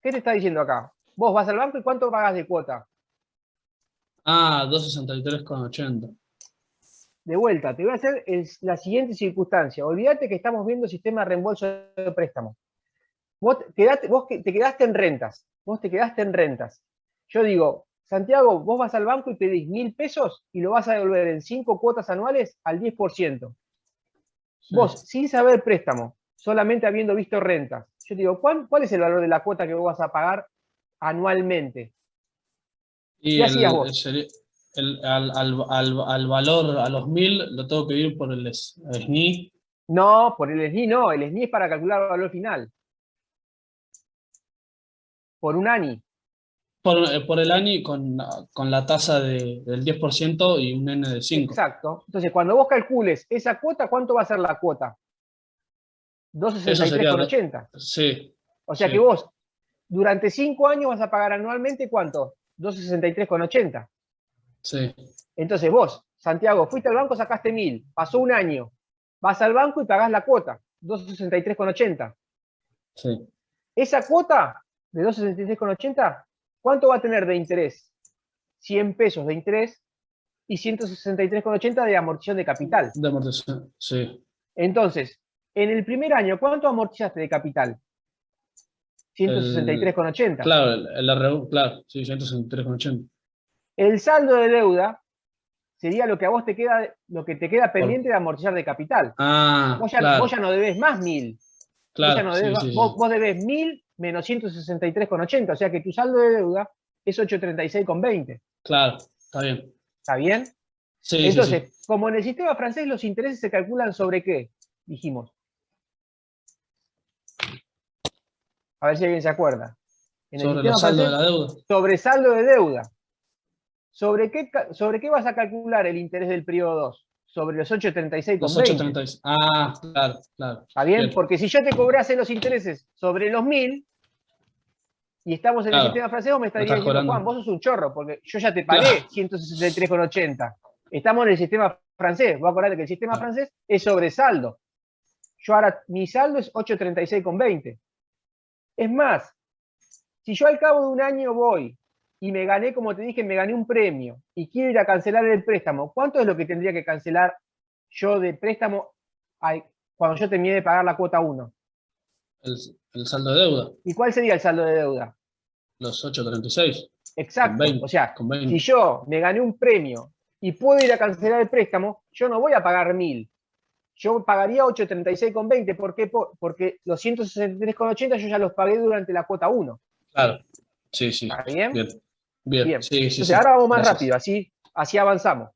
¿Qué te está diciendo acá? Vos vas al banco y ¿cuánto pagas de cuota? Ah, 263,80. De vuelta, te voy a hacer la siguiente circunstancia. Olvídate que estamos viendo sistema de reembolso de préstamo. Vos te quedaste en rentas. Yo digo, Santiago, vos vas al banco y pedís 1000 pesos y lo vas a devolver en 5 cuotas anuales al 10%. Sí. Vos, sin saber préstamo, solamente habiendo visto rentas. Yo te digo, ¿cuál es el valor de la cuota que vos vas a pagar anualmente? Y ¿Qué hacías vos? al valor, a los 1000, lo tengo que ir por el SNI. No, por el SNI no. El SNI es para calcular el valor final. Por un ANI. por el año y con la tasa del 10% y un N de 5. Exacto. Entonces, cuando vos calcules esa cuota, ¿cuánto va a ser la cuota? Eso sería, 263,80. sí, O sea que sí, vos, durante 5 años vas a pagar anualmente, ¿cuánto? 263,80. sí, Entonces vos, Santiago, fuiste al banco, sacaste 1000, pasó un año, vas al banco y pagás la cuota, 263,80. sí. Esa cuota de 263,80, ¿cuánto va a tener de interés? 100 pesos de interés y 163,80 de amortización de capital. De amortización, sí. Entonces, en el primer año, ¿cuánto amortizaste de capital? El, 163,80. claro, el RU, claro, sí, 163,80. El saldo de deuda sería lo que a vos te queda, lo que te queda pendiente Por- de amortizar de capital. Ah, Vos claro, ya no debes más 1000. Vos ya claro, no sí, debes, sí, vos, sí. vos debes 1000 menos 163,80. O sea que tu saldo de deuda es 836,20. Claro, está bien. ¿Está bien? Sí, sí, Entonces, sí. como en el sistema francés los intereses se calculan sobre qué, dijimos. A ver si alguien se acuerda. En el Sobre los sistema saldos de francés, la deuda. sobre saldo de deuda. ¿Sobre qué vas a calcular el interés del periodo 2? Sobre los Los 836,20. 8,36. Ah, claro, claro. ¿Está bien? Bien, Porque si yo te cobrase los intereses sobre los 1000 y estamos en el claro. sistema francés, vos me Me estarías estás diciendo, Juan, cobrando. vos sos un chorro, porque yo ya te pagué Claro, 163,80. Estamos en el sistema francés. Vos acordate que el sistema francés es sobre saldo. Yo ahora, mi saldo es 836,20. Es más, si yo al cabo de un año voy y me gané, como te dije, me gané un premio y quiero ir a cancelar el préstamo, ¿cuánto es lo que tendría que cancelar yo de préstamo cuando yo terminé de pagar la cuota 1? el, el saldo de deuda. ¿Y cuál sería el saldo de deuda? Los 8,36. Con Exacto. O 20. sea, Con si 20. yo me gané un premio y puedo ir a cancelar el préstamo, yo no voy a pagar 1000. Yo pagaría 836,20. ¿Por qué? Porque los 163,80 yo ya los pagué durante la cuota 1. Claro. Sí, sí. ¿Está bien? Bien. Bien. Bien. Sí, sí, Entonces, sí. ahora vamos más Gracias. rápido, así avanzamos.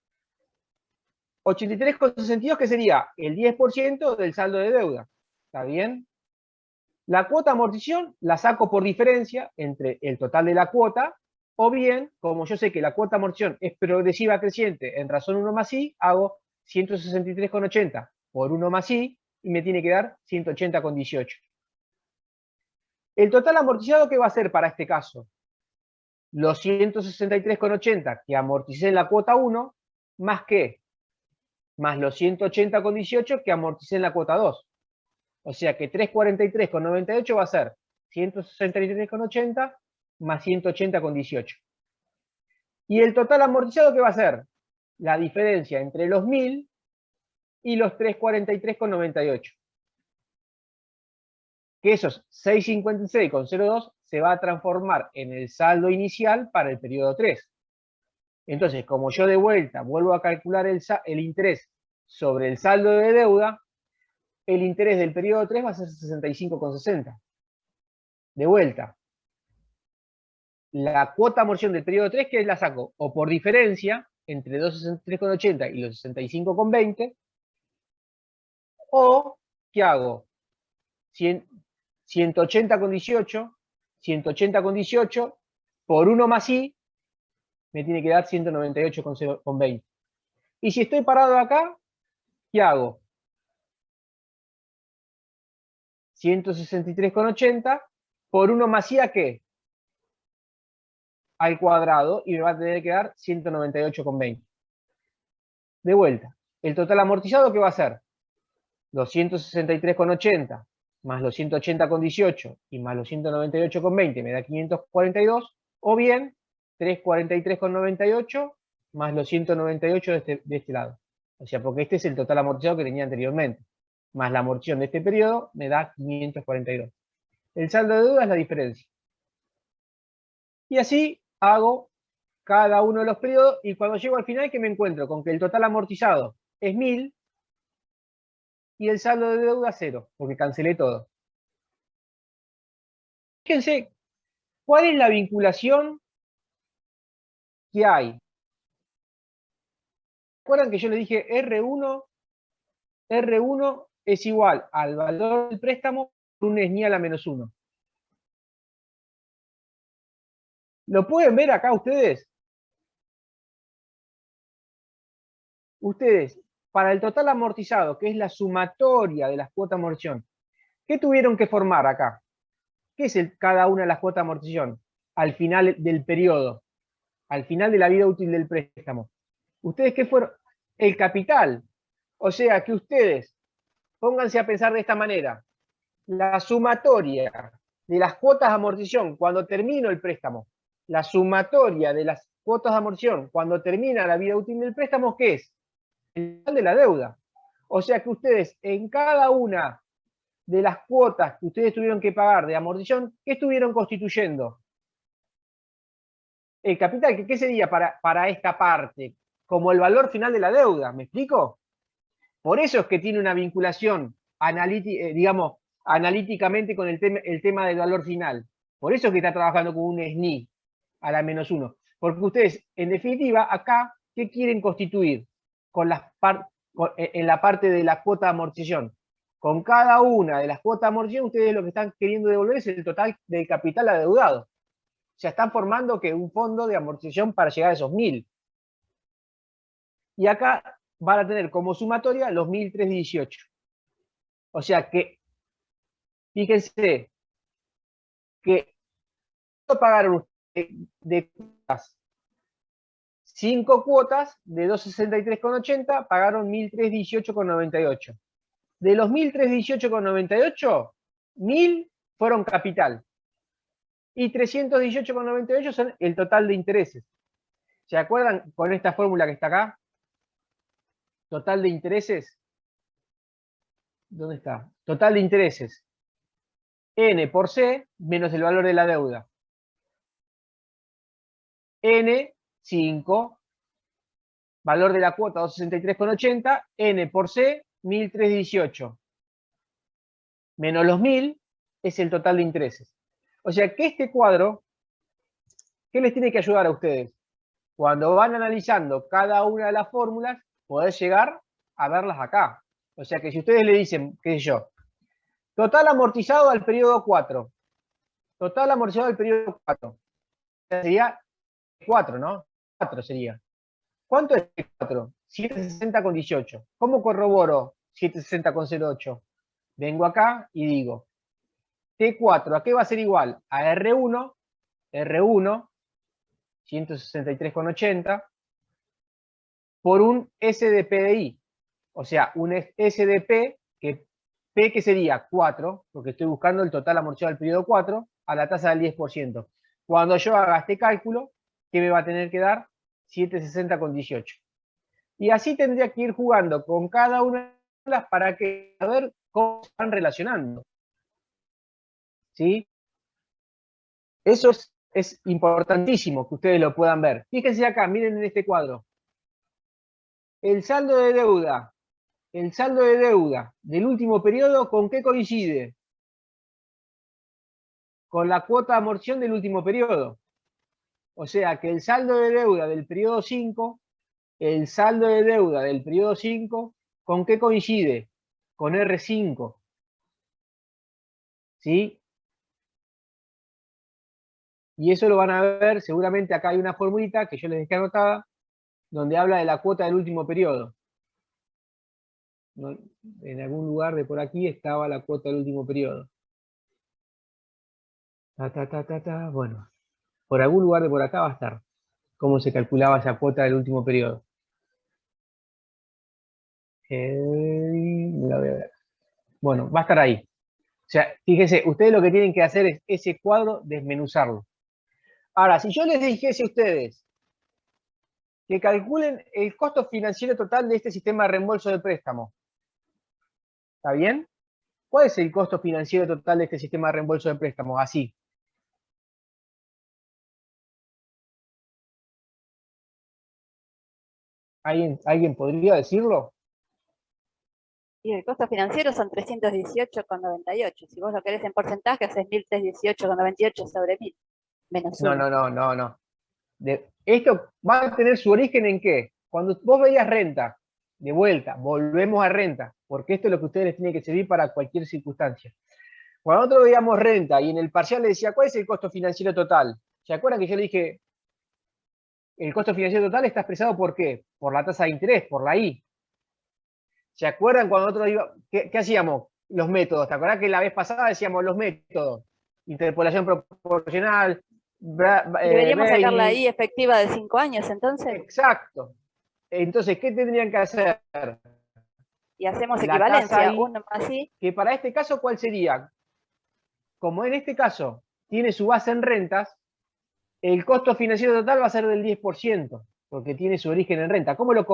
83,62, que sería el 10% del saldo de deuda. ¿Está bien? La cuota amortización la saco por diferencia entre el total de la cuota, o bien, como yo sé que la cuota amortización es progresiva creciente en razón 1 más i, hago 163,80 por 1 más i y me tiene que dar 180,18. El total amortizado, ¿qué va a ser para este caso? Los 163,80 que amorticé en la cuota 1, más qué, más los 180,18 que amorticé en la cuota 2. O sea que 343,98 va a ser 163,80 más 180,18. Y el total amortizado, ¿qué va a ser? La diferencia entre los 1000 y los 343,98. Que esos 656,02 se va a transformar en el saldo inicial para el periodo 3. Entonces, como yo de vuelta vuelvo a calcular el interés sobre el saldo de deuda, el interés del periodo 3 va a ser 65,60. De vuelta, la cuota amortización del periodo 3, que la saco o por diferencia entre 263,80 y los 65,20, o ¿qué hago? 180,18, 180,18 por 1 más i me tiene que dar 198,20. Y si estoy parado acá, ¿qué hago? 163,80 por 1 más i, ¿a qué? Al cuadrado, y me va a tener que dar 198,20. De vuelta, el total amortizado, ¿qué va a ser? Los 163,80 más los 180,18 y más los 198,20 me da 542, o bien 343,98 más los 198 de este lado. O sea, porque este es el total amortizado que tenía anteriormente, más la amortización de este periodo me da 542. El saldo de deuda es la diferencia. Y así hago cada uno de los periodos, y cuando llego al final, que me encuentro con que el total amortizado es 1000 y el saldo de deuda 0, porque cancelé todo. Fíjense, ¿cuál es la vinculación que hay? ¿Recuerdan que yo le dije R1 es igual al valor del préstamo por un SNI a la menos 1? ¿Lo pueden ver acá ustedes? Ustedes, para el total amortizado, que es la sumatoria de las cuotas de amortización, ¿qué tuvieron que formar acá? ¿Qué es cada una de las cuotas de amortización al final del periodo? Al final de la vida útil del préstamo. ¿Ustedes qué fueron? El capital. O sea que ustedes, pónganse a pensar de esta manera, la sumatoria de las cuotas de amortización cuando termino el préstamo, la sumatoria de las cuotas de amortización cuando termina la vida útil del préstamo, ¿qué es? El total de la deuda. O sea que ustedes en cada una de las cuotas que ustedes tuvieron que pagar de amortización, ¿qué estuvieron constituyendo? El capital, ¿qué sería para esta parte? Como el valor final de la deuda, ¿me explico? Por eso es que tiene una vinculación digamos, analíticamente con el tema del valor final. Por eso es que está trabajando con un SNI a la -1. Porque ustedes, en definitiva, acá, ¿qué quieren constituir? En la parte de la cuota de amortización. Con cada una de las cuotas de amortización, ustedes lo que están queriendo devolver es el total del capital adeudado. O sea, están formando un fondo de amortización para llegar a esos 1000. Y acá van a tener como sumatoria los 1318. O sea que, fíjense, que pagaron de cuotas, 5 cuotas de 263,80, pagaron 1318,98. De los 1318,98, 1000 fueron capital. Y 318,98 son el total de intereses. ¿Se acuerdan con esta fórmula que está acá? Total de intereses. ¿Dónde está? Total de intereses. N por C menos el valor de la deuda. N, 5. Valor de la cuota, 263,80. N por C, 1318. Menos los 1000 es el total de intereses. O sea que este cuadro, ¿qué les tiene que ayudar a ustedes? Cuando van analizando cada una de las fórmulas, poder llegar a verlas acá. O sea que si ustedes le dicen, qué sé yo, total amortizado al periodo 4. Total amortizado al periodo 4. Sería 4, ¿no? 4 sería. ¿Cuánto es 4? 760,18. ¿Cómo corroboro 760,08? Vengo acá y digo, T4, ¿a qué va a ser igual? A R1, 163,80, por un SDP. O sea, un SDP, que P que sería 4, porque estoy buscando el total amortizado del periodo 4, a la tasa del 10%. Cuando yo haga este cálculo, ¿qué me va a tener que dar? 760,18. Y así tendría que ir jugando con cada una de las para que a ver cómo se van relacionando. ¿Sí? Eso es importantísimo que ustedes lo puedan ver. Fíjense acá, miren en este cuadro. El saldo de deuda del último periodo, ¿con qué coincide? Con la cuota de amortización del último periodo. O sea que el saldo de deuda del periodo 5, ¿con qué coincide? Con R5. ¿Sí? Y eso lo van a ver, seguramente acá hay una formulita que yo les dejé anotada, donde habla de la cuota del último periodo. En algún lugar de por aquí estaba la cuota del último periodo. Bueno, por algún lugar de por acá va a estar cómo se calculaba esa cuota del último periodo. La voy a ver. Bueno, va a estar ahí. O sea, fíjense, ustedes lo que tienen que hacer es ese cuadro desmenuzarlo. Ahora, si yo les dijese a ustedes que calculen el costo financiero total de este sistema de reembolso de préstamo, ¿está bien? ¿Cuál es el costo financiero total de este sistema de reembolso de préstamos? Así. ¿Alguien podría decirlo? Y el costo financiero son 318,98. Si vos lo querés en porcentaje, haces 1318,98 sobre 1000. Menos 1. No. Esto va a tener su origen ¿en qué? Cuando vos veías renta, de vuelta, volvemos a renta, porque esto es lo que a ustedes les tiene que servir para cualquier circunstancia. Cuando nosotros veíamos renta y en el parcial le decía, ¿cuál es el costo financiero total? ¿Se acuerdan que yo le dije, el costo financiero total está expresado por qué? Por la tasa de interés, por la I. ¿Se acuerdan cuando nosotros íbamos, qué hacíamos? Los métodos. ¿Te acuerdas que la vez pasada decíamos los métodos? Interpolación proporcional, Deberíamos sacar la Bailey. I efectiva de 5 años, entonces, Exacto. Entonces, ¿qué tendrían que hacer? y hacemos La tasa equivalencia, I, 1 más I. que para este caso, ¿cuál sería? Como en este caso tiene su base en rentas, el costo financiero total va a ser del 10%, porque tiene su origen en renta. ¿Cómo lo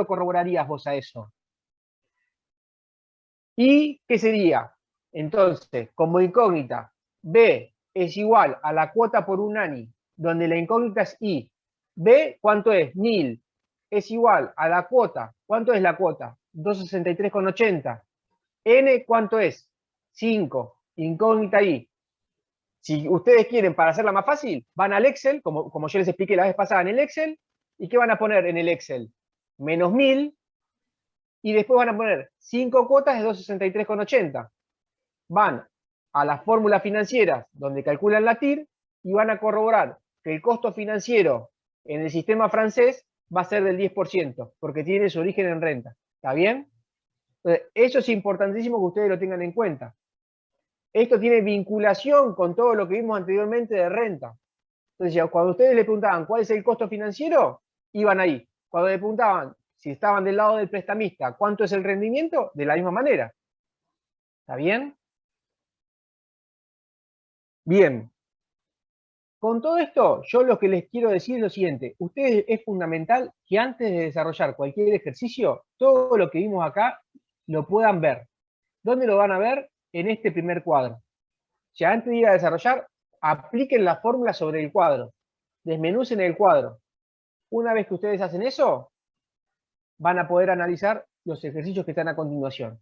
corroborarías vos a eso? ¿Y qué sería? Entonces, como incógnita, B es igual a la cuota por un año, donde la incógnita es I. B, ¿cuánto es? 1000. Es igual a la cuota. ¿Cuánto es la cuota? 263,80. N, ¿cuánto es? 5. Incógnita I. Si ustedes quieren, para hacerla más fácil, van al Excel, como yo les expliqué la vez pasada en el Excel, ¿y qué van a poner en el Excel? Menos 1000, y después van a poner 5 cuotas de 263,80. Van a las fórmulas financieras donde calculan la TIR y van a corroborar que el costo financiero en el sistema francés va a ser del 10%, porque tiene su origen en renta. ¿Está bien? Entonces, eso es importantísimo que ustedes lo tengan en cuenta. Esto tiene vinculación con todo lo que vimos anteriormente de renta. Entonces, cuando ustedes le preguntaban cuál es el costo financiero, iban ahí. Cuando le preguntaban si estaban del lado del prestamista, cuánto es el rendimiento, de la misma manera. ¿Está bien? Bien. Con todo esto, yo lo que les quiero decir es lo siguiente. Ustedes es fundamental que antes de desarrollar cualquier ejercicio, todo lo que vimos acá lo puedan ver. ¿Dónde lo van a ver? En este primer cuadro. O sea, antes de ir a desarrollar, apliquen la fórmula sobre el cuadro. Desmenucen el cuadro. Una vez que ustedes hacen eso, van a poder analizar los ejercicios que están a continuación.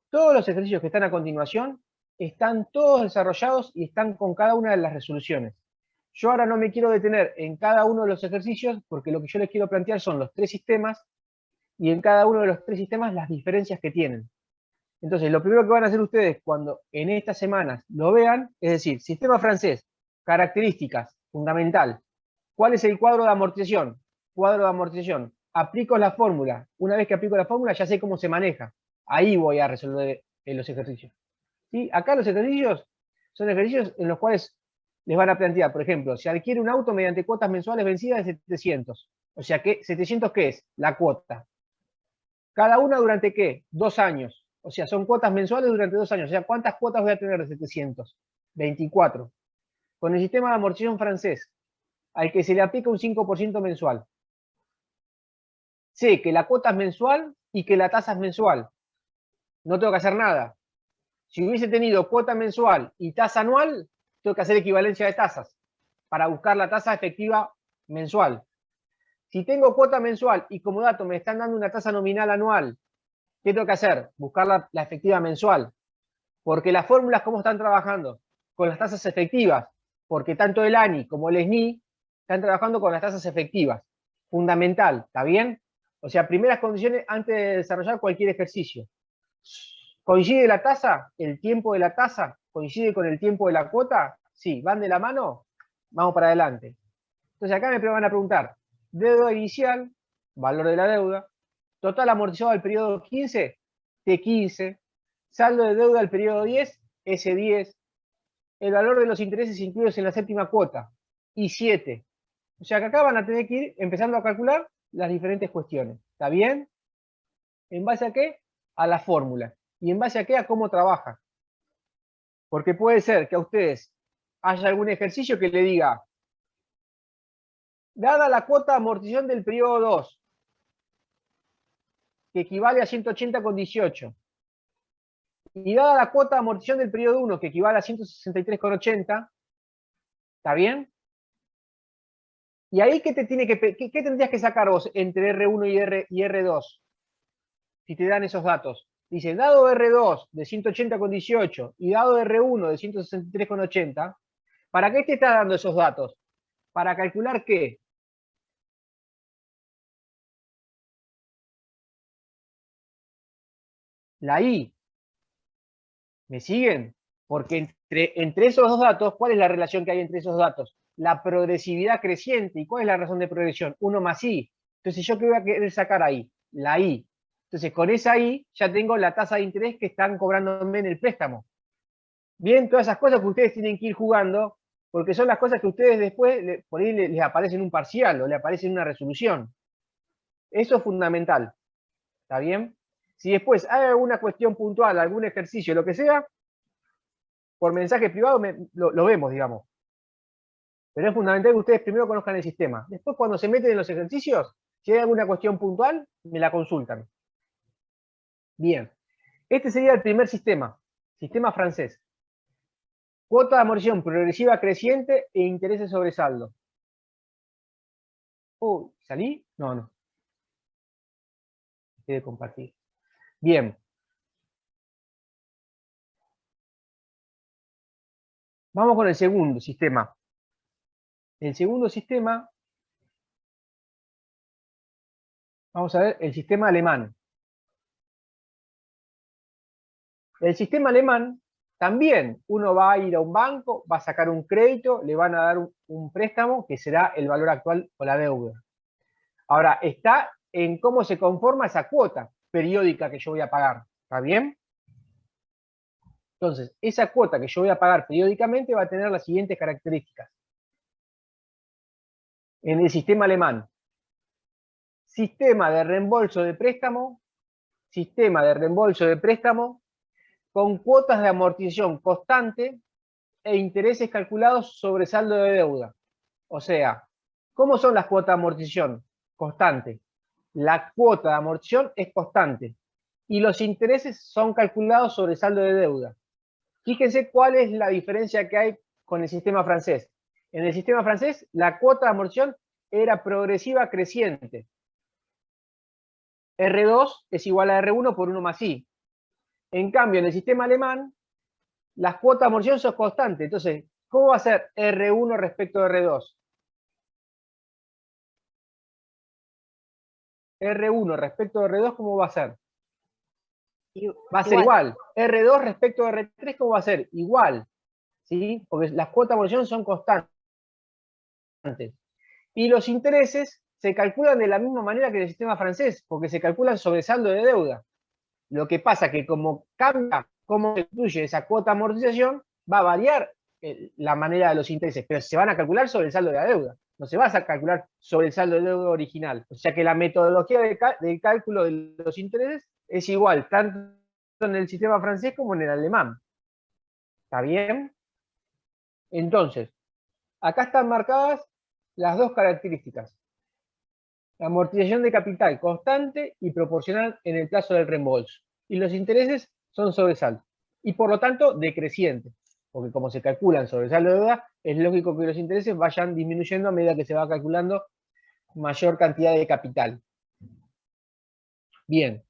Todos los ejercicios que están a continuación están todos desarrollados y están con cada una de las resoluciones. Yo ahora no me quiero detener en cada uno de los ejercicios porque lo que yo les quiero plantear son los 3 sistemas y en cada uno de los 3 sistemas las diferencias que tienen. Entonces, lo primero que van a hacer ustedes cuando en estas semanas lo vean, es decir, sistema francés, características, fundamental. ¿Cuál es el cuadro de amortización? Cuadro de amortización. Aplico la fórmula. Una vez que aplico la fórmula, ya sé cómo se maneja. Ahí voy a resolver los ejercicios. ¿Sí? Acá los ejercicios son ejercicios en los cuales les van a plantear, por ejemplo, si adquiere un auto mediante cuotas mensuales vencidas de 700. O sea, ¿700 qué es? La cuota. Cada una durante ¿qué? 2 años. O sea, son cuotas mensuales durante 2 años. O sea, ¿cuántas cuotas voy a tener de 700? 24. Con el sistema de amortización francés, al que se le aplica un 5% mensual. Sé que la cuota es mensual y que la tasa es mensual. No tengo que hacer nada. Si hubiese tenido cuota mensual y tasa anual, tengo que hacer equivalencia de tasas para buscar la tasa efectiva mensual. Si tengo cuota mensual y como dato me están dando una tasa nominal anual, ¿qué tengo que hacer? Buscar la efectiva mensual. Porque las fórmulas, ¿cómo están trabajando? Con las tasas efectivas. Porque tanto el ANI como el SNI están trabajando con las tasas efectivas. Fundamental, ¿está bien? O sea, primeras condiciones antes de desarrollar cualquier ejercicio. ¿Coincide la tasa? ¿El tiempo de la tasa coincide con el tiempo de la cuota? Sí, ¿van de la mano? Vamos para adelante. Entonces acá me van a preguntar, deuda inicial, valor de la deuda, total amortizado al periodo 15, T15, saldo de deuda al periodo 10, S10, el valor de los intereses incluidos en la séptima cuota, I7. O sea que acá van a tener que ir empezando a calcular las diferentes cuestiones. ¿Está bien? ¿En base a qué? A la fórmula. ¿Y en base a qué? A cómo trabaja. Porque puede ser que a ustedes haya algún ejercicio que le diga, dada la cuota de amortización del periodo 2, que equivale a 180,18, y dada la cuota de amortización del periodo 1, que equivale a 163,80, ¿está bien? Y ahí, ¿qué tendrías que sacar vos entre R1 y R2? Si te dan esos datos. Dice, dado R2 de 180,18 y dado R1 de 163,80, ¿para qué te está dando esos datos? Para calcular ¿qué? La I. ¿Me siguen? Porque entre esos dos datos, ¿cuál es la relación que hay entre esos datos? la progresividad creciente. ¿Y cuál es la razón de progresión? 1 más I. Entonces, ¿yo qué voy a querer sacar ahí? La I. Entonces, con esa I ya tengo la tasa de interés que están cobrándome en el préstamo. Bien, todas esas cosas que ustedes tienen que ir jugando, porque son las cosas que ustedes después, por ahí les aparece en un parcial o le aparece en una resolución. Eso es fundamental. ¿Está bien? Si después hay alguna cuestión puntual, algún ejercicio, lo que sea, por mensaje privado lo vemos, digamos. Pero es fundamental que ustedes primero conozcan el sistema. Después, cuando se meten en los ejercicios, si hay alguna cuestión puntual, me la consultan. Bien. Este sería el primer sistema francés. Cuota de amortización progresiva creciente e intereses sobre saldo. ¿Salí? No. Quiere compartir. Bien. Vamos con el segundo sistema. El segundo sistema, vamos a ver, el sistema alemán. El sistema alemán, también uno va a ir a un banco, va a sacar un crédito, le van a dar un préstamo que será el valor actual o la deuda. Ahora, está en cómo se conforma esa cuota periódica que yo voy a pagar. ¿Está bien? Entonces, esa cuota que yo voy a pagar periódicamente va a tener las siguientes características. En el sistema alemán, sistema de reembolso de préstamo con cuotas de amortización constante e intereses calculados sobre saldo de deuda. O sea, ¿cómo son las cuotas de amortización? Constante. La cuota de amortización es constante y los intereses son calculados sobre saldo de deuda. Fíjense cuál es la diferencia que hay con el sistema francés. En el sistema francés, la cuota de amortización era progresiva creciente. R2 es igual a R1 por 1 más I. En cambio, en el sistema alemán, las cuotas de amortización son constantes. Entonces, ¿cómo va a ser R1 respecto a R2? R1 respecto a R2, ¿cómo va a ser? Va a ser igual. R2 respecto a R3, ¿cómo va a ser? Igual. ¿Sí? Porque las cuotas de amortización son constantes. Y los intereses se calculan de la misma manera que en el sistema francés, porque se calculan sobre saldo de deuda. Lo que pasa es que como cambia cómo se incluye esa cuota de amortización, va a variar la manera de los intereses, pero se van a calcular sobre el saldo de la deuda. No se va a calcular sobre el saldo de deuda original. O sea que la metodología de cálculo de los intereses es igual, tanto en el sistema francés como en el alemán. ¿Está bien? Entonces, acá están marcadas las dos características. La amortización de capital constante y proporcional en el plazo del reembolso. Y los intereses son sobresalto. Y por lo tanto, decrecientes. Porque como se calculan sobresalto de deuda, es lógico que los intereses vayan disminuyendo a medida que se va calculando mayor cantidad de capital. Bien.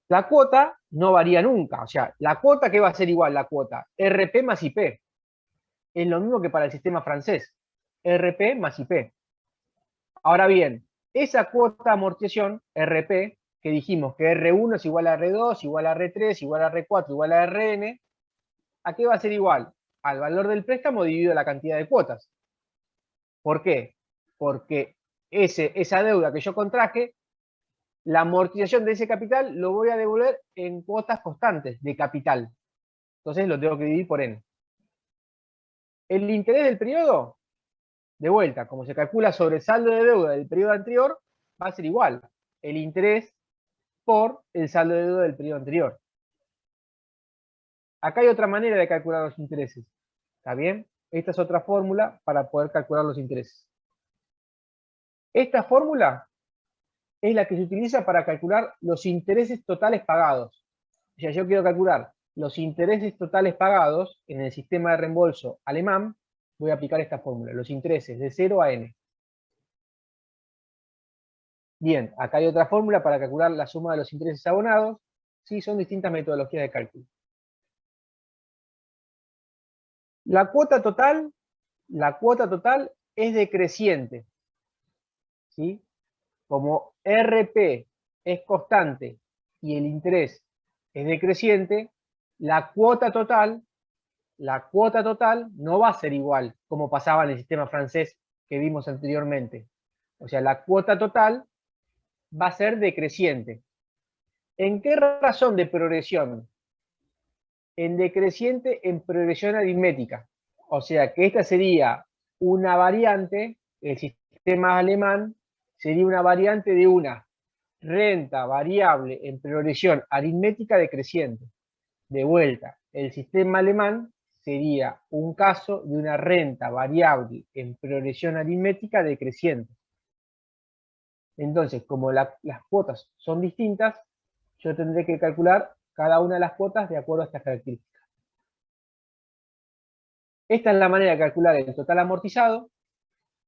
La cuota no varía nunca. O sea, la cuota, ¿qué va a ser igual la cuota? RP más IP. Es lo mismo que para el sistema francés. RP más IP. Ahora bien, esa cuota de amortización, RP, que dijimos que R1 es igual a R2, igual a R3, igual a R4, igual a Rn, ¿a qué va a ser igual? Al valor del préstamo dividido la cantidad de cuotas. ¿Por qué? Porque esa deuda que yo contraje, la amortización de ese capital lo voy a devolver en cuotas constantes de capital. Entonces lo tengo que dividir por N. El interés del periodo, de vuelta, como se calcula sobre el saldo de deuda del periodo anterior, va a ser igual. El interés por el saldo de deuda del periodo anterior. Acá hay otra manera de calcular los intereses. ¿Está bien? Esta es otra fórmula para poder calcular los intereses. Esta fórmula es la que se utiliza para calcular los intereses totales pagados. O sea, yo quiero calcular los intereses totales pagados en el sistema de reembolso alemán, voy a aplicar esta fórmula, los intereses de 0 a n. Bien, acá hay otra fórmula para calcular la suma de los intereses abonados. Sí, son distintas metodologías de cálculo. La cuota total es decreciente. ¿Sí? Como RP es constante y el interés es decreciente, la cuota total la cuota total no va a ser igual como pasaba en el sistema francés que vimos anteriormente. O sea, la cuota total va a ser decreciente. ¿En qué razón de progresión? En decreciente en progresión aritmética. O sea, que esta sería una variante, el sistema alemán sería una variante de una renta variable en progresión aritmética decreciente. De vuelta, el sistema alemán sería un caso de una renta variable en progresión aritmética decreciente. Entonces, como las cuotas son distintas, yo tendré que calcular cada una de las cuotas de acuerdo a estas características. Esta es la manera de calcular el total amortizado,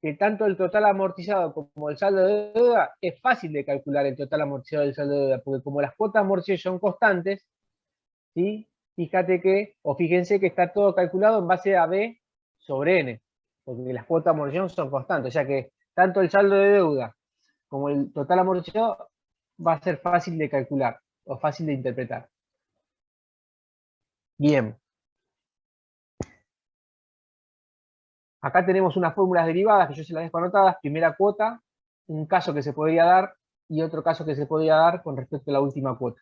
que tanto el total amortizado como el saldo de deuda es fácil de calcular el total amortizado y el saldo de deuda, porque como las cuotas amortizadas son constantes, ¿sí? Fíjate que, o fíjense que está todo calculado en base a B sobre N, porque las cuotas de amortización son constantes, o sea que tanto el saldo de deuda como el total amortizado va a ser fácil de calcular, o fácil de interpretar. Bien. Acá tenemos unas fórmulas derivadas que yo se las dejo anotadas. Primera cuota, un caso que se podría dar y otro caso que se podría dar con respecto a la última cuota.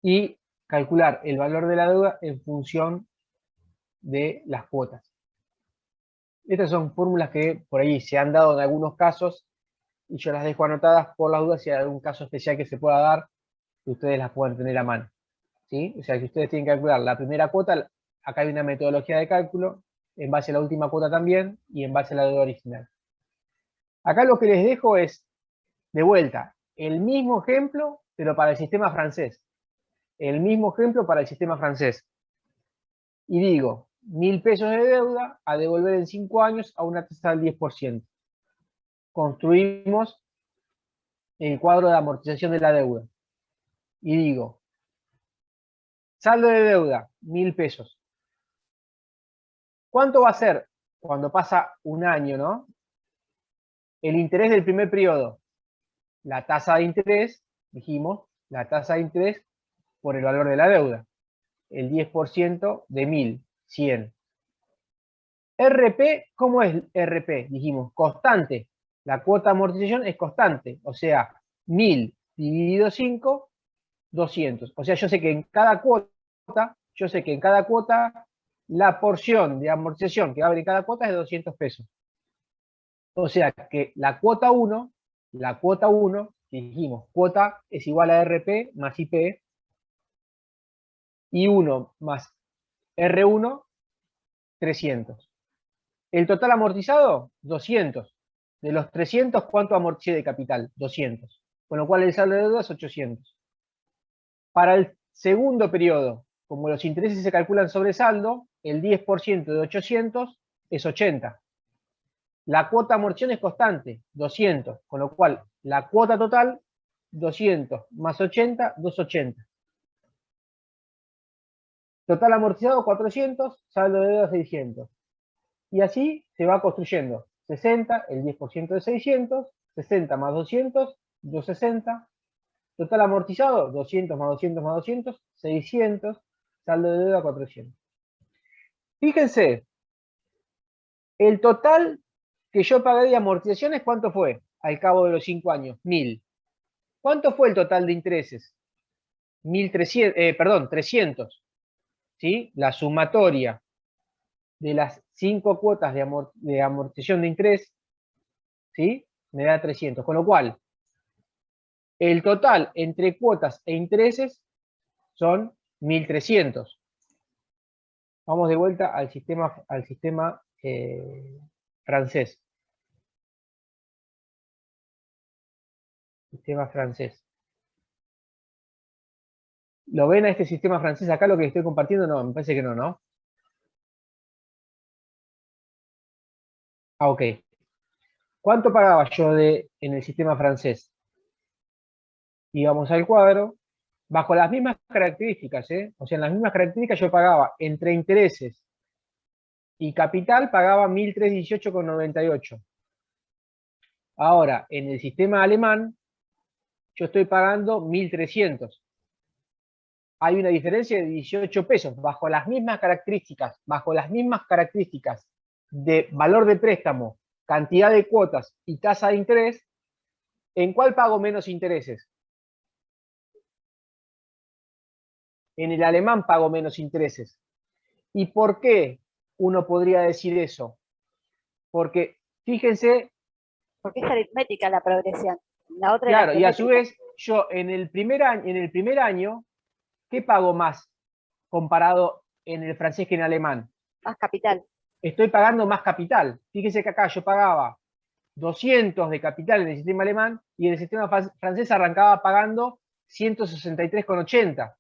Y calcular el valor de la deuda en función de las cuotas. Estas son fórmulas que por ahí se han dado en algunos casos y yo las dejo anotadas por las dudas si hay algún caso especial que se pueda dar que ustedes las puedan tener a mano. ¿Sí? O sea que ustedes tienen que calcular la primera cuota, acá hay una metodología de cálculo, en base a la última cuota también, y en base a la deuda original. Acá lo que les dejo es, de vuelta, el mismo ejemplo, pero para el sistema francés. El mismo ejemplo para el sistema francés. Y digo, 1.000 pesos de deuda a devolver en 5 años a una tasa del 10%. Construimos el cuadro de amortización de la deuda. Y digo, saldo de deuda, 1.000 pesos. ¿Cuánto va a ser cuando pasa un año, no? El interés del primer periodo. La tasa de interés, dijimos, la tasa de interés por el valor de la deuda. El 10% de 1.000, 100. RP, ¿cómo es RP? Dijimos, constante. La cuota de amortización es constante. O sea, 1.000 dividido 5, 200. O sea, yo sé que en cada cuota, la porción de amortización que va a haber en cada cuota es de 200 pesos. O sea que la cuota 1, dijimos, cuota es igual a RP más IP, y 1 más R1, 300. El total amortizado, 200. De los 300, ¿cuánto amorticé de capital? 200. Con lo cual el saldo de deuda es 800. Para el segundo periodo, como los intereses se calculan sobre saldo, el 10% de 800 es 80. La cuota amortización es constante, 200, con lo cual la cuota total, 200 más 80, 280. Total amortizado, 400, saldo de deuda, 600. Y así se va construyendo. 60, el 10% de 600, 60 más 200, 260. Total amortizado, 200 más 200 más 200, 600. Saldo de deuda, 400. Fíjense, el total que yo pagué de amortizaciones, ¿cuánto fue? Al cabo de los 5 años, 1.000. ¿Cuánto fue el total de intereses? 300. ¿Sí? La sumatoria de las 5 cuotas de amortización de interés, ¿sí? Me da 300. Con lo cual, el total entre cuotas e intereses son 1.300. Vamos de vuelta al sistema francés. Sistema francés. ¿Lo ven a este sistema francés acá lo que estoy compartiendo? No, me parece que no, ¿no? Ah, ok. ¿Cuánto pagaba yo en el sistema francés? Y vamos al cuadro. Bajo las mismas características, ¿eh? O sea, en las mismas características yo pagaba entre intereses y capital, pagaba 1.318,98. Ahora, en el sistema alemán, yo estoy pagando 1.300. hay una diferencia de 18 pesos, bajo las mismas características de valor de préstamo, cantidad de cuotas y tasa de interés, ¿en cuál pago menos intereses? En el alemán pago menos intereses. ¿Y por qué uno podría decir eso? Porque, fíjense... Porque es aritmética la progresión. La otra claro, era y a su geométrica. vez, yo en el primer año, ¿qué pago más comparado en el francés que en alemán? Más capital. Estoy pagando más capital. Fíjense que acá yo pagaba 200 de capital en el sistema alemán y en el sistema francés arrancaba pagando 163,80.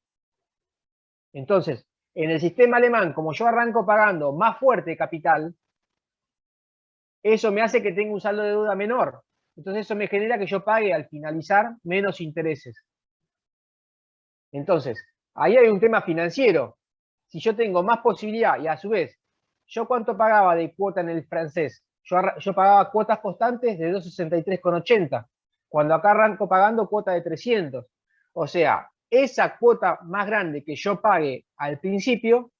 Entonces, en el sistema alemán, como yo arranco pagando más fuerte capital, eso me hace que tenga un saldo de deuda menor. Entonces eso me genera que yo pague al finalizar menos intereses. Entonces, ahí hay un tema financiero. Si yo tengo más posibilidad y a su vez, ¿yo cuánto pagaba de cuota en el francés? Yo pagaba cuotas constantes de 263,80, cuando acá arranco pagando cuota de 300. O sea, esa cuota más grande que yo pague al principio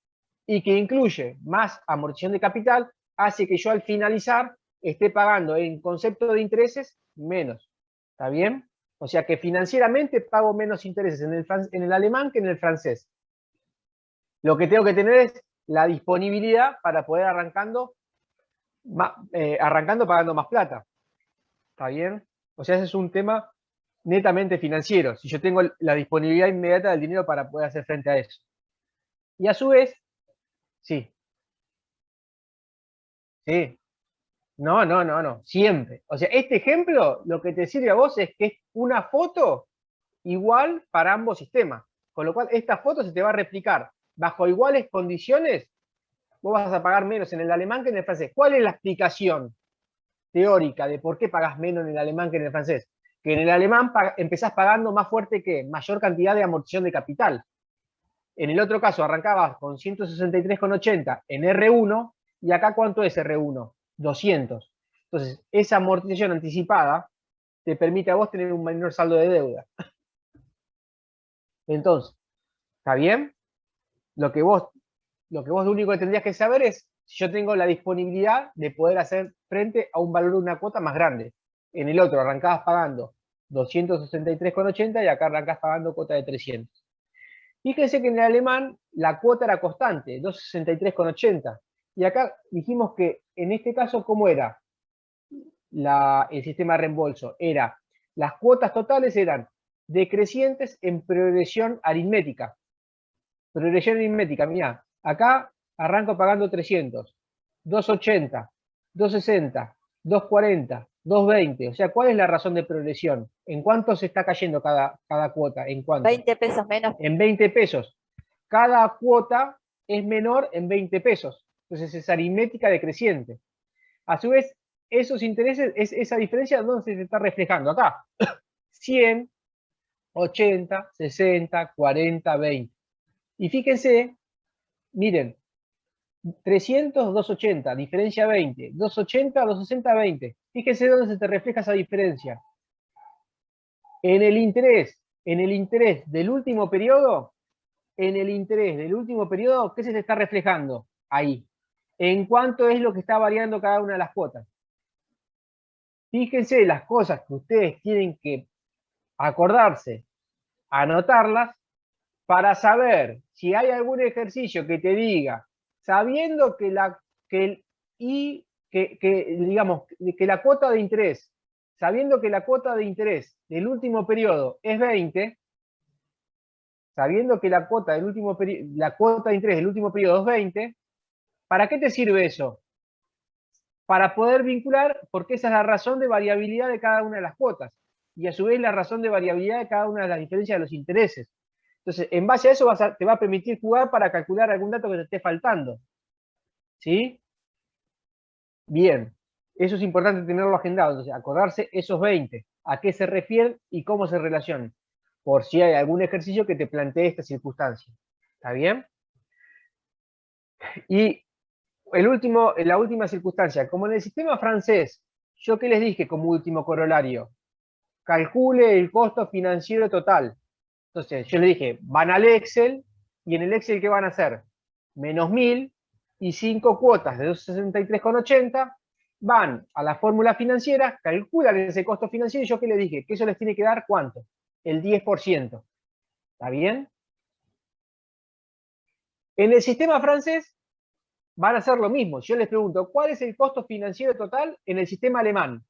y que incluye más amortización de capital, hace que yo al finalizar esté pagando en concepto de intereses menos. ¿Está bien? O sea que financieramente pago menos intereses en el alemán que en el francés. Lo que tengo que tener es la disponibilidad para poder arrancando pagando más plata. ¿Está bien? O sea, ese es un tema netamente financiero. Si yo tengo la disponibilidad inmediata del dinero para poder hacer frente a eso. Y a su vez, sí. Sí. No. Siempre. O sea, este ejemplo lo que te sirve a vos es que es una foto igual para ambos sistemas. Con lo cual, esta foto se te va a replicar bajo iguales condiciones. Vos vas a pagar menos en el alemán que en el francés. ¿Cuál es la explicación teórica de por qué pagas menos en el alemán que en el francés? Que en el alemán empezás pagando más fuerte que mayor cantidad de amortización de capital. En el otro caso arrancabas con 163,80 en R1 y acá ¿cuánto es R1? 200. Entonces, esa amortización anticipada te permite a vos tener un menor saldo de deuda. Entonces, ¿está bien? Lo único que tendrías que saber es si yo tengo la disponibilidad de poder hacer frente a un valor de una cuota más grande. En el otro arrancabas pagando 263,80 y acá arrancás pagando cuota de 300. Fíjense que en el alemán la cuota era constante, 263,80. Y acá dijimos que en este caso, ¿cómo era el sistema de reembolso? Las cuotas totales eran decrecientes en progresión aritmética. Progresión aritmética, mirá, acá arranco pagando 300, 280, 260, 240, 220. O sea, ¿cuál es la razón de progresión? ¿En cuánto se está cayendo cada cuota? ¿En cuánto? 20 pesos menos. En 20 pesos. Cada cuota es menor en 20 pesos. Entonces es aritmética decreciente. A su vez, esos intereses, esa diferencia, ¿dónde se está reflejando? Acá. 100, 80, 60, 40, 20. Y fíjense, miren, 300, 280, diferencia 20. 280, 260, 20. Fíjense dónde se te refleja esa diferencia. En el interés del último periodo, ¿qué se te está reflejando ahí? En cuánto es lo que está variando cada una de las cuotas. Fíjense las cosas que ustedes tienen que acordarse, anotarlas, para saber si hay algún ejercicio que te diga, sabiendo que la cuota de interés, sabiendo que la cuota de interés del último periodo es 20, sabiendo que la cuota de interés del último periodo es 20, ¿para qué te sirve eso? Para poder vincular, porque esa es la razón de variabilidad de cada una de las cuotas, y a su vez la razón de variabilidad de cada una de las diferencias de los intereses. Entonces, en base a eso te va a permitir jugar para calcular algún dato que te esté faltando. ¿Sí? Bien. Eso es importante tenerlo agendado. Entonces, acordarse esos 20, a qué se refieren y cómo se relacionan. Por si hay algún ejercicio que te plantee esta circunstancia. ¿Está bien? Y la última circunstancia. Como en el sistema francés, ¿yo qué les dije como último corolario? Calcule el costo financiero total. Entonces, yo le dije, van al Excel, y en el Excel, ¿qué van a hacer? Menos 1000 y 5 cuotas de 263,80 van a la fórmula financiera, calculan ese costo financiero, y yo ¿qué le dije? Que eso les tiene que dar ¿cuánto? El 10%. ¿Está bien? En el sistema francés van a hacer lo mismo. Yo les pregunto, ¿cuál es el costo financiero total en el sistema alemán?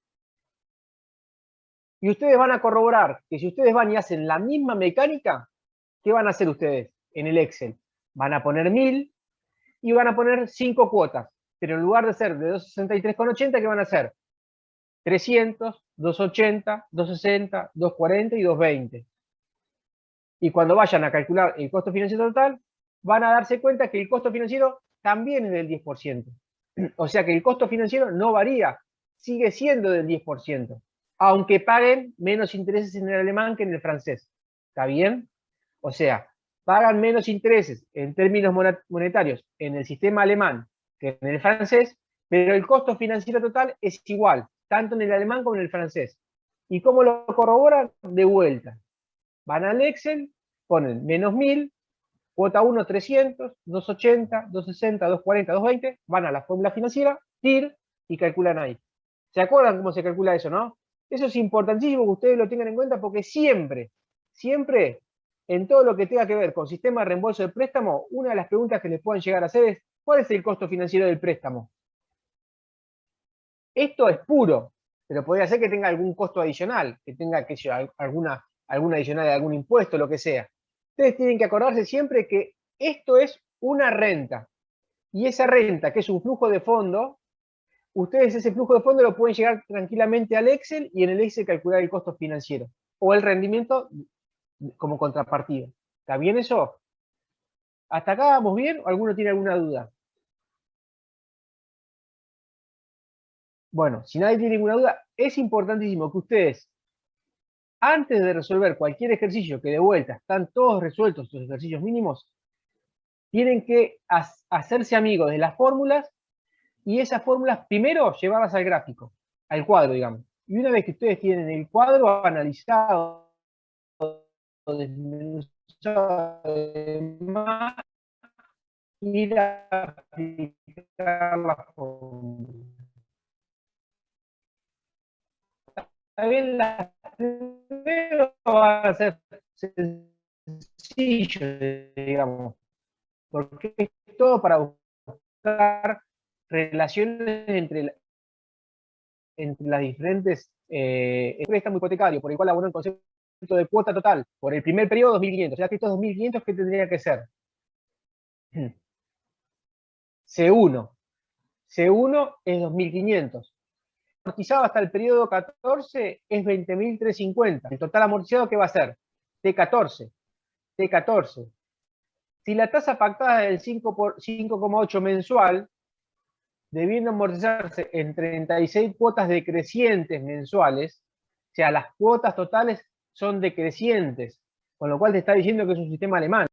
Y ustedes van a corroborar que si ustedes van y hacen la misma mecánica, ¿qué van a hacer ustedes en el Excel? Van a poner 1000 y van a poner 5 cuotas. Pero en lugar de ser de 263,80, ¿qué van a hacer? 300, 280, 260, 240 y 220. Y cuando vayan a calcular el costo financiero total, van a darse cuenta que el costo financiero también es del 10%. O sea que el costo financiero no varía, sigue siendo del 10%, aunque paguen menos intereses en el alemán que en el francés. ¿Está bien? O sea, pagan menos intereses en términos monetarios en el sistema alemán que en el francés, pero el costo financiero total es igual, tanto en el alemán como en el francés. ¿Y cómo lo corroboran? De vuelta. Van al Excel, ponen menos 1000, cuota 1 300, 280, 260, 240, 220, van a la fórmula financiera, TIR, y calculan ahí. ¿Se acuerdan cómo se calcula eso, no? Eso es importantísimo que ustedes lo tengan en cuenta porque siempre, en todo lo que tenga que ver con sistema de reembolso de préstamo, una de las preguntas que les pueden llegar a hacer es, ¿cuál es el costo financiero del préstamo? Esto es puro, pero podría ser que tenga algún costo adicional, que tenga que alguna adicional de algún impuesto, lo que sea. Ustedes tienen que acordarse siempre que esto es una renta. Y esa renta, que es un flujo de fondo, ustedes ese flujo de fondo lo pueden llegar tranquilamente al Excel y en el Excel calcular el costo financiero o el rendimiento como contrapartida. ¿Está bien eso? ¿Hasta acá vamos bien o alguno tiene alguna duda? Bueno, si nadie tiene ninguna duda, es importantísimo que ustedes, antes de resolver cualquier ejercicio, que de vuelta están todos resueltos estos ejercicios mínimos, tienen que hacerse amigos de las fórmulas y esas fórmulas primero llevarlas al gráfico, al cuadro, digamos. Y una vez que ustedes tienen el cuadro analizado, desmenuzado, ir a aplicar la fórmula. También las primeras van a ser sencillos, digamos, porque es todo para buscar relaciones entre las diferentes préstamo hipotecario, por el cual abonó el concepto de cuota total, por el primer periodo 2.500. O sea que estos 2.500, ¿qué tendría que ser? C1. C1 es 2.500. Amortizado hasta el periodo 14 es 20.350. El total amortizado, ¿qué va a ser? T14. T14. Si la tasa pactada es del 5,8 mensual, debiendo amortizarse en 36 cuotas decrecientes mensuales, o sea, las cuotas totales son decrecientes, con lo cual te está diciendo que es un sistema alemán.